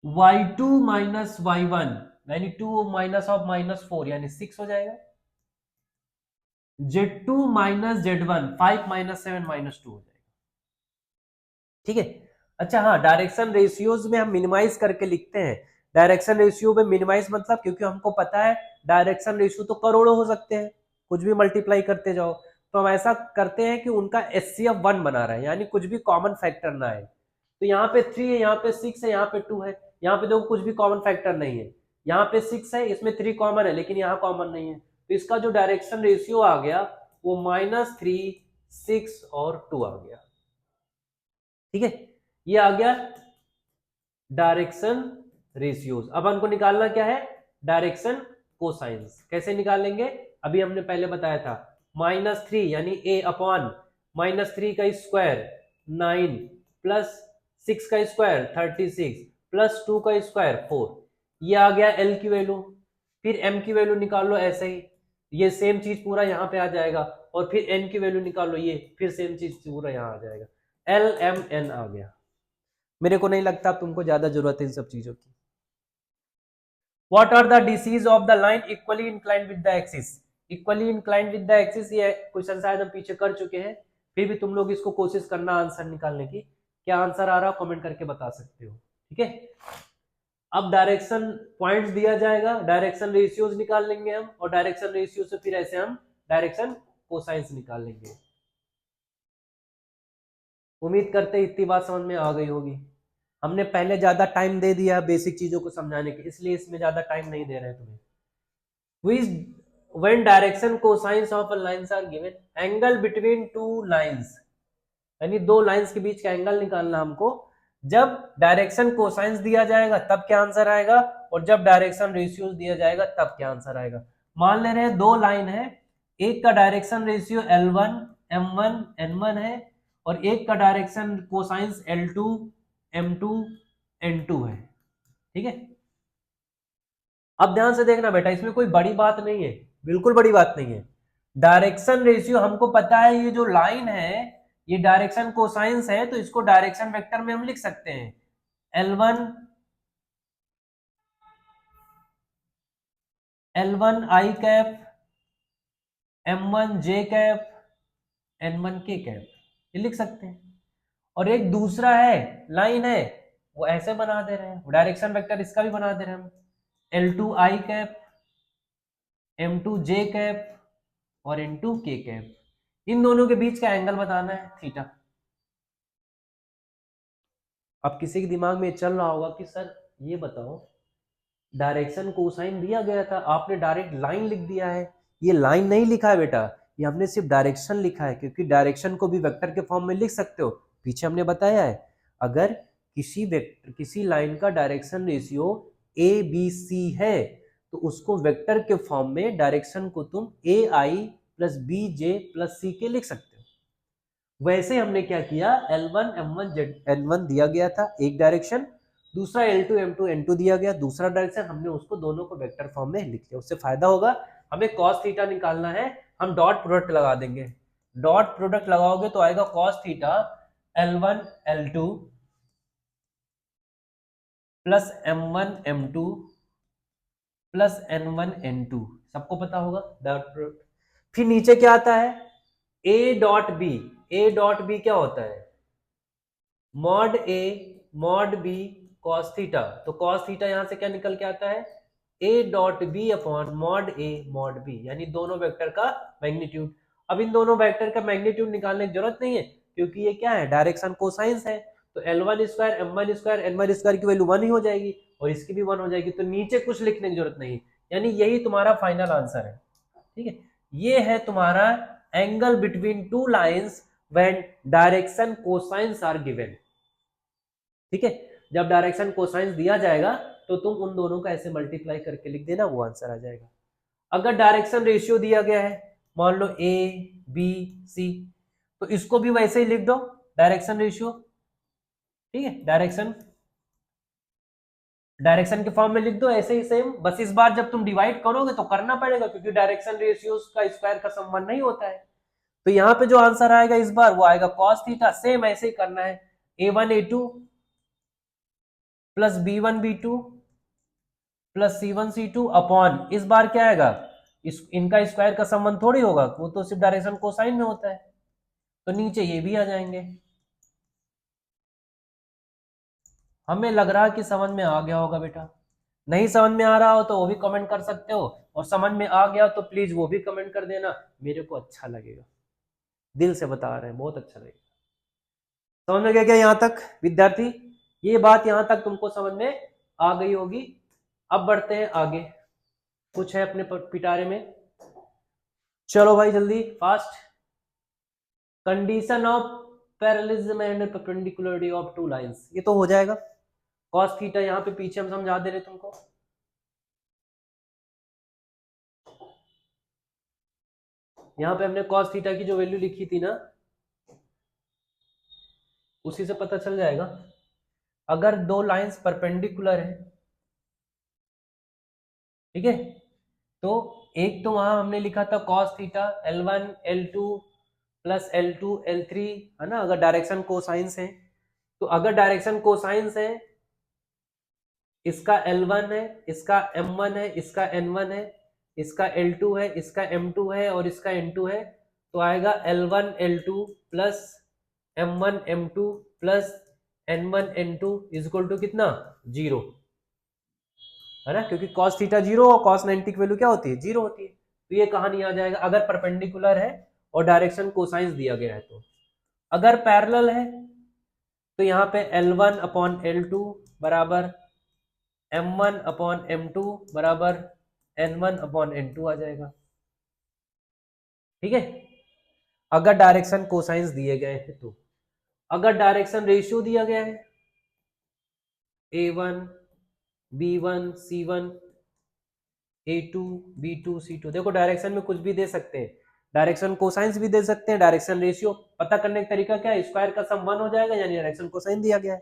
y2 माइनस y1 यानी 2 माइनस ऑफ -4 यानी 6 हो जाएगा, z2 माइनस z1 5 माइनस 7 -2 हो जाएगा। ठीक है। अच्छा हाँ, डायरेक्शन रेशियोज में हम मिनिमाइज करके लिखते हैं। डायरेक्शन रेशियो में मिनिमाइज मतलब, क्योंकि हमको पता है डायरेक्शन रेशियो तो करोड़ों हो सकते हैं, कुछ भी मल्टीप्लाई करते जाओ, तो हम ऐसा करते हैं कि उनका HCF 1 बना रहे हैं, यानी कुछ भी कॉमन फैक्टर ना है। तो यहाँ पे 3 है, यहाँ पे 6 है, यहाँ पे 2 है, यहाँ पे देखो कुछ भी कॉमन फैक्टर नहीं है। यहाँ पे 6 है, इसमें 3 कॉमन है, लेकिन यहाँ कॉमन नहीं है, तो इसका जो डायरेक्शन रेशियो आ गया वो -3, 6 और 2 आ गया। ठीक है, ये आ गया डायरेक्शन रेशियोज। अब हमको निकालना क्या है? Direction cosines. कैसे निकालेंगे? अभी हमने पहले बताया था, -3 यानी a अपॉन -3 का स्क्वायर 9 प्लस 6 का स्क्वायर 36 प्लस 2 का स्क्वायर 4। ये आ गया L की वैल्यू। फिर M की वैल्यू निकाल लो ऐसे ही, ये सेम चीज पूरा यहाँ पे आ जाएगा, और फिर N की वैल्यू निकाल लो, ये फिर सेम चीज पूरा यहाँ आ जाएगा, LMN आ गया। मेरे को नहीं लगता तुमको ज्यादा जरूरत है इन सब चीजों की। What are the disease of the line equally inclined with the axis? Equally inclined with the axis, ये क्वेश्चन शायद हम पीछे कर चुके हैं, फिर भी तुम लोग इसको कोशिश करना आंसर निकालने की। क्या आंसर आ रहा है कमेंट करके बता सकते हो। ठीक है, अब डायरेक्शन पॉइंट्स दिया जाएगा, डायरेक्शन रेशियोज निकाल लेंगे हम, और डायरेक्शन रेशियो से फिर ऐसे हम डायरेक्शन कोसाइंस निकाल लेंगे। उम्मीद करते इतनी बात समझ में आ गई होगी। हमने पहले ज्यादा टाइम दे दिया बेसिक चीजों को समझाने के, इसलिए इसमें ज्यादा टाइम नहीं दे रहे हैं तुम्हें। Which when direction cosines of a lines are given, angle between two lines, यानी दो लाइंस के बीच का एंगल निकालना हमको। जब डायरेक्शन कोसाइंस दिया जाएगा तब क्या आंसर आएगा, और जब डायरेक्शन रेशियोज दिया जाएगा तब क्या आंसर आएगा। मान ले रहे हैं दो लाइन है, एक का direction ratio L1 M1 N1 है, और एक का direction cosines L2 M2 N2 है। ठीक है, अब ध्यान से देखना बेटा, इसमें कोई बड़ी बात नहीं है, बिल्कुल बड़ी बात नहीं है। डायरेक्शन रेशियो हमको पता है, ये जो लाइन है ये डायरेक्शन कोसाइंस है, तो इसको डायरेक्शन वेक्टर में हम लिख सकते हैं L1 I cap M1 J cap N1 K cap, ये लिख सकते हैं। और एक दूसरा है लाइन है, वो ऐसे बना दे रहे हैं, डायरेक्शन वेक्टर इसका भी बना दे रहे हैं हम, L2 I cap M2 J cap और N2 K कैप। इन दोनों के बीच का एंगल बताना है थीटा। अब किसी के दिमाग में चल रहा होगा कि सर ये बताओ, डायरेक्शन कोसाइन दिया गया था, आपने डायरेक्ट लाइन लिख दिया है। ये लाइन नहीं लिखा है बेटा, ये हमने सिर्फ डायरेक्शन लिखा है, क्योंकि डायरेक्शन को भी वेक्टर के फॉर्म में लिख सकते हो। पीछे हमने बताया है, अगर किसी वेक्टर किसी लाइन का डायरेक्शन रेशियो ABC है तो उसको वेक्टर के फॉर्म में डायरेक्शन को तुम AI plus BJ plus CK लिख सकते हो। वैसे हमने क्या किया, L1 M1 N1 दिया गया था एक डायरेक्शन, दूसरा L2 M2 N2 दिया गया दूसरा डायरेक्शन, हमने उसको दोनों को वेक्टर फॉर्म में लिख लिया। उससे फायदा होगा, हमें cos थीटा निकालना है, हम डॉट प्रोडक्ट लगा देंगे। डॉट प्रोडक्ट लगाओगे तो आएगा cos theta L1 L2 plus M1 M2 plus N1 N2, सबको पता होगा डॉट प्रोडक्ट। फिर नीचे क्या आता है, A dot B। A dot B क्या होता है, mod A mod B cos theta. तो cos थीटा यहां से क्या निकल के आता है, A dot B upon mod A mod B, यानी दोनों वेक्टर का मैग्नीट्यूड। अब इन दोनों वेक्टर का मैग्नीट्यूड निकालने की जरूरत नहीं है, क्योंकि ये क्या है, डायरेक्शन कोसाइंस है। तो L1 square M1 square N1 square की वैल्यू 1 ही हो जाएगी, और इसकी भी 1 हो जाएगी, तो नीचे कुछ लिखने की जरूरत नहीं, यानी यही तुम्हारा फाइनल आंसर है। ठीक है, ये है तुम्हारा angle between two lines when direction cosines are given. ठीक है, जब डायरेक्शन कोसाइंस दिया जाएगा तो तुम उन दोनों का ऐसे मल्टीप्लाई करके लिख देना, वो आंसर आ जाएगा। अगर डायरेक्शन रेशियो दिया गया है, मान लो A B C, तो इसको भी वैसे ही लिख दो, डायरेक्शन रेशियो, ठीक है, डायरेक्शन के फॉर्म में लिख दो ऐसे ही सेम, बस इस बार जब तुम डिवाइड करोगे तो करना पड़ेगा क्योंकि डायरेक्शन रेशियोज का स्क्वायर का संबंध नहीं होता है। तो यहाँ पे जो आंसर आएगा इस बार वो आएगा कॉस थीटा, सेम ऐसे ही करना है, a1 a2 plus b1 b2 plus c1 c2 upon, इस बार क्या आएगा, इनका स्क्वायर का संबंध थोड़ी होगा, वो तो सिर्फ डायरेक्शन कोसाइन में होता है, तो नीचे ये भी आ जाएंगे। हमें लग रहा है कि समझ में आ गया होगा बेटा, नहीं समझ में आ रहा हो तो वो भी कमेंट कर सकते हो, और समझ में आ गया तो प्लीज वो भी कमेंट कर देना, मेरे को अच्छा लगेगा, दिल से बता रहे हैं, बहुत अच्छा लगेगा। समझ में गया क्या यहाँ तक विद्यार्थी? ये बात यहाँ तक तुमको समझ में आ गई होगी। अब बढ़ते हैं आगे, कुछ है अपने पिटारे में, चलो भाई जल्दी fast. Condition of parallelism and perpendicularity of two lines, ये तो हो जाएगा, कॉस थीटा यहाँ पे पीछे हम समझा दे रहे तुमको। यहाँ पे हमने कॉस थीटा की जो वैल्यू लिखी थी ना, उसी से पता चल जाएगा। अगर दो लाइंस परपेंडिकुलर है, ठीक है, तो एक तो वहां हमने लिखा था cos theta L1 L2 plus L2 L3, है ना, अगर डायरेक्शन कोसाइंस है, तो अगर डायरेक्शन कोसाइंस है, इसका L1 है, इसका M1 है, इसका N1 है, इसका L2 है, इसका M2 है और इसका N2 है, तो आएगा L1 L2 plus M1 M2 plus N1 N2 is equal to कितना, 0, है ना, क्योंकि cos थीटा 0 और cos 90 की वैल्यू क्या होती है, 0 होती है। तो ये कहानी आ जाएगा अगर परपेंडिकुलर है और डायरेक्शन कोसाइंस दिया गया है। तो अगर पैरेलल है तो यहाँ पे L1 अपॉन L2 बराबर M1 अपॉन M2 बराबर N1 अपॉन N2 आ जाएगा, ठीक है, अगर डायरेक्शन कोसाइंस दिए गए हैं। तो अगर डायरेक्शन रेशियो दिया गया है A1 B1 C1 A2 B2 C2, देखो डायरेक्शन में कुछ भी दे सकते हैं, डायरेक्शन कोसाइंस भी दे सकते हैं, डायरेक्शन रेशियो पता करने का तरीका क्या है, स्क्वायर का सम 1 हो जाएगा, यानी डायरेक्शन कोसाइन दिया गया है।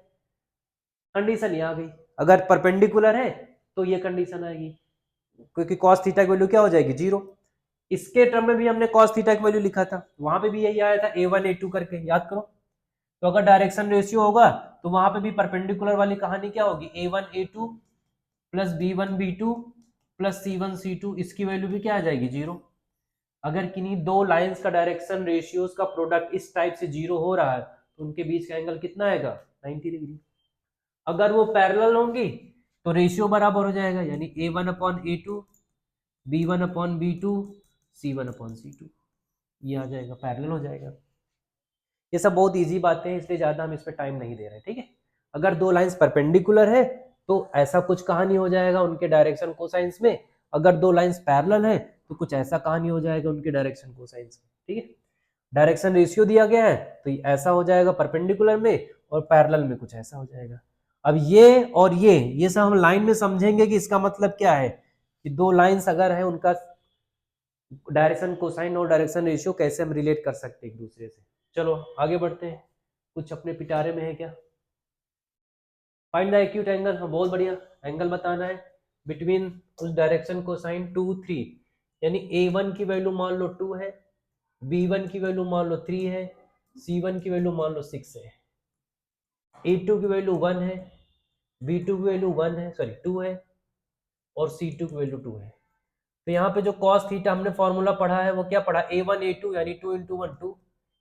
कंडीशन ये आ गई, अगर परपेंडिकुलर है तो ये कंडीशन आएगी, क्योंकि cos थीटा की वैल्यू क्या हो जाएगी, 0। इसके टर्म में भी हमने cos थीटा की वैल्यू लिखा था, वहां पे भी यही आया था A1 A2 करके, याद करो। तो अगर डायरेक्शन रेशियो होगा तो वहां पे भी परपेंडिकुलर वाली कहानी क्या होगी, A1 A2 plus B1 B2 plus C1 C2, इसकी वैल्यू भी क्या आ जाएगी, 0। अगर किन्हीं दो लाइंस का डायरेक्शन रेशियोज का प्रोडक्ट इस टाइप से 0 हो रहा है तो उनके बीच का एंगल कितना आएगा, 90 डिग्री। अगर वो पैरेलल होंगी तो रेशियो बराबर हो जाएगा, यानी A1 upon A2 B1 upon B2 C1 upon C2, ये आ जाएगा, पैरेलल हो जाएगा। ये सब बहुत इजी बातें हैं, इसलिए ज्यादा हम इस पर टाइम नहीं दे रहे, ठीक है। अगर दो लाइंस परपेंडिकुलर है तो ऐसा कुछ कहानी हो जाएगा उनके डायरेक्शन कोसाइंस में, अगर दो लाइंस पैरेलल है तो कुछ ऐसा कहानी हो जाएगा उनके डायरेक्शन कोसाइंस में, ठीक है। डायरेक्शन रेशियो दिया गया है तो ऐसा हो जाएगा परपेंडिकुलर में, और पैरेलल में कुछ ऐसा हो जाएगा। अब ये और ये सब हम लाइन में समझेंगे कि इसका मतलब क्या है, कि दो लाइंस अगर है उनका डायरेक्शन कोसाइन और डायरेक्शन रेशियो कैसे हम रिलेट कर सकते हैं एक दूसरे से। चलो आगे बढ़ते हैं, कुछ अपने पिटारे में है क्या, फाइंड द एक्यूट एंगल, हाँ बहुत बढ़िया, एंगल बताना है बिटवीन उस डायरेक्शन कोसाइन 2 3, यानी A1 की वैल्यू मान लो 2 है, B1 की वैल्यू मान लो 3 है, C1 की वैल्यू मान लो 6 है, A2 की वैल्यू 1 है, B2 की वैल्यू 1 है, सॉरी 2 है, और C2 की वैल्यू 2 है। तो यहाँ पे जो cos थीटा हमने फॉर्मूला पढ़ा है वो क्या पढ़ा, A1 A2 यानी 2 into 1 2,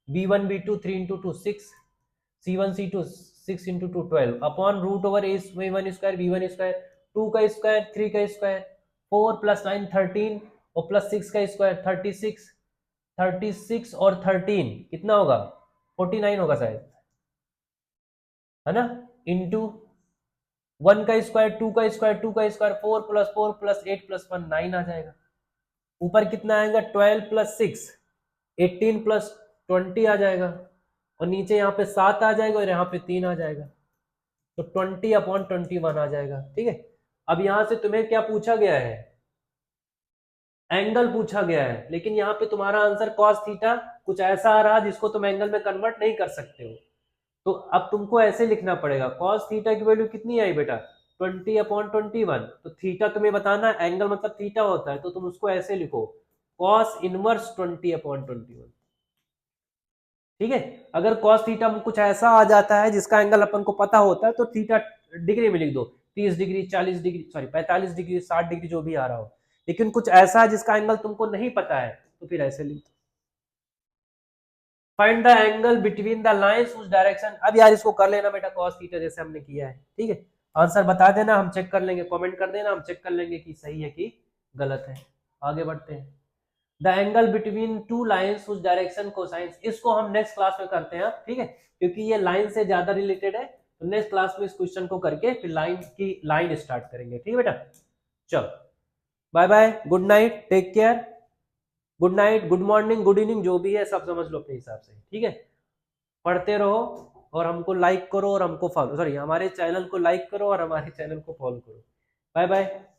B1 B2 3 into 2 6, C1 C2 6 into 2 12 upon root over A1 square B1 square, 2 का स्क्वायर 3 का स्क्वायर, 4 प्लस 9 13 और प्लस 6 का स्क्वायर 36, 36 और 13 कितना होगा, 49 होगा शायद, है ना, इंटू 1 का स्क्वायर 2 का स्क्वायर 2 का स्क्वायर 4 प्लस 8 प्लस 1 9 आ जाएगा, ऊपर कितना आएगा 12 प्लस 6 18 प्लस 20 आ जाएगा, और नीचे यहाँ पे 7 आ जाएगा और यहाँ पे 3 आ जाएगा, तो 20 अपॉन 21 आ जाएगा, ठीक है। अब यहाँ से तुम्हें क्या पूछा गया है, एंगल पूछा गया है, लेकिन यहाँ पे तुम्हारा आंसर cos थीटा कुछ ऐसा आ रहा जिसको तुम एंगल में कन्वर्ट नहीं कर सकते हो, तो अब तुमको ऐसे लिखना पड़ेगा, कॉस थीटा की वैल्यू कितनी आई बेटा 20/21। तो थीटा तुम्हें बताना, एंगल मतलब थीटा होता है, तो तुम उसको ऐसे लिखो कॉस इनवर्स 20/21। ठीक है। अगर कॉस थीटा में कुछ ऐसा आ जाता है जिसका एंगल अपन को पता होता है तो थीटा डिग्री में लिख दो, 30 degree, 40 degree, sorry 45 degree, 60 degree, जो भी आ रहा हो। लेकिन कुछ ऐसा है जिसका एंगल तुमको नहीं पता है तो फिर ऐसे लिख दो, find the angle between the lines उस डायरेक्शन। अब यार इसको कर लेना बेटा कॉस थीटा जैसे हमने किया है, ठीक है। आंसर बता देना, हम चेक कर लेंगे, कमेंट कर देना, हम चेक कर लेंगे कि सही है कि गलत है। आगे बढ़ते हैं। The angle between two lines उस डायरेक्शन कोसाइंस, इसको हम नेक्स्ट क्लास में करते हैं, ठीक है, क्योंकि ये लाइन से ज्यादा रिलेटेड है। तो नेक्स्ट क्लास में इस क्वेश्चन को करके फिर लाइन स्टार्ट करेंगे, ठीक है बेटा। चलो bye bye, good night, take care, good night, good morning, good evening, जो भी है सब समझ लो अपने हिसाब से, ठीक है। पढ़ते रहो और हमको लाइक करो और हमको फॉलो, सॉरी हमारे चैनल को लाइक करो और हमारे चैनल को फॉलो करो। Bye bye.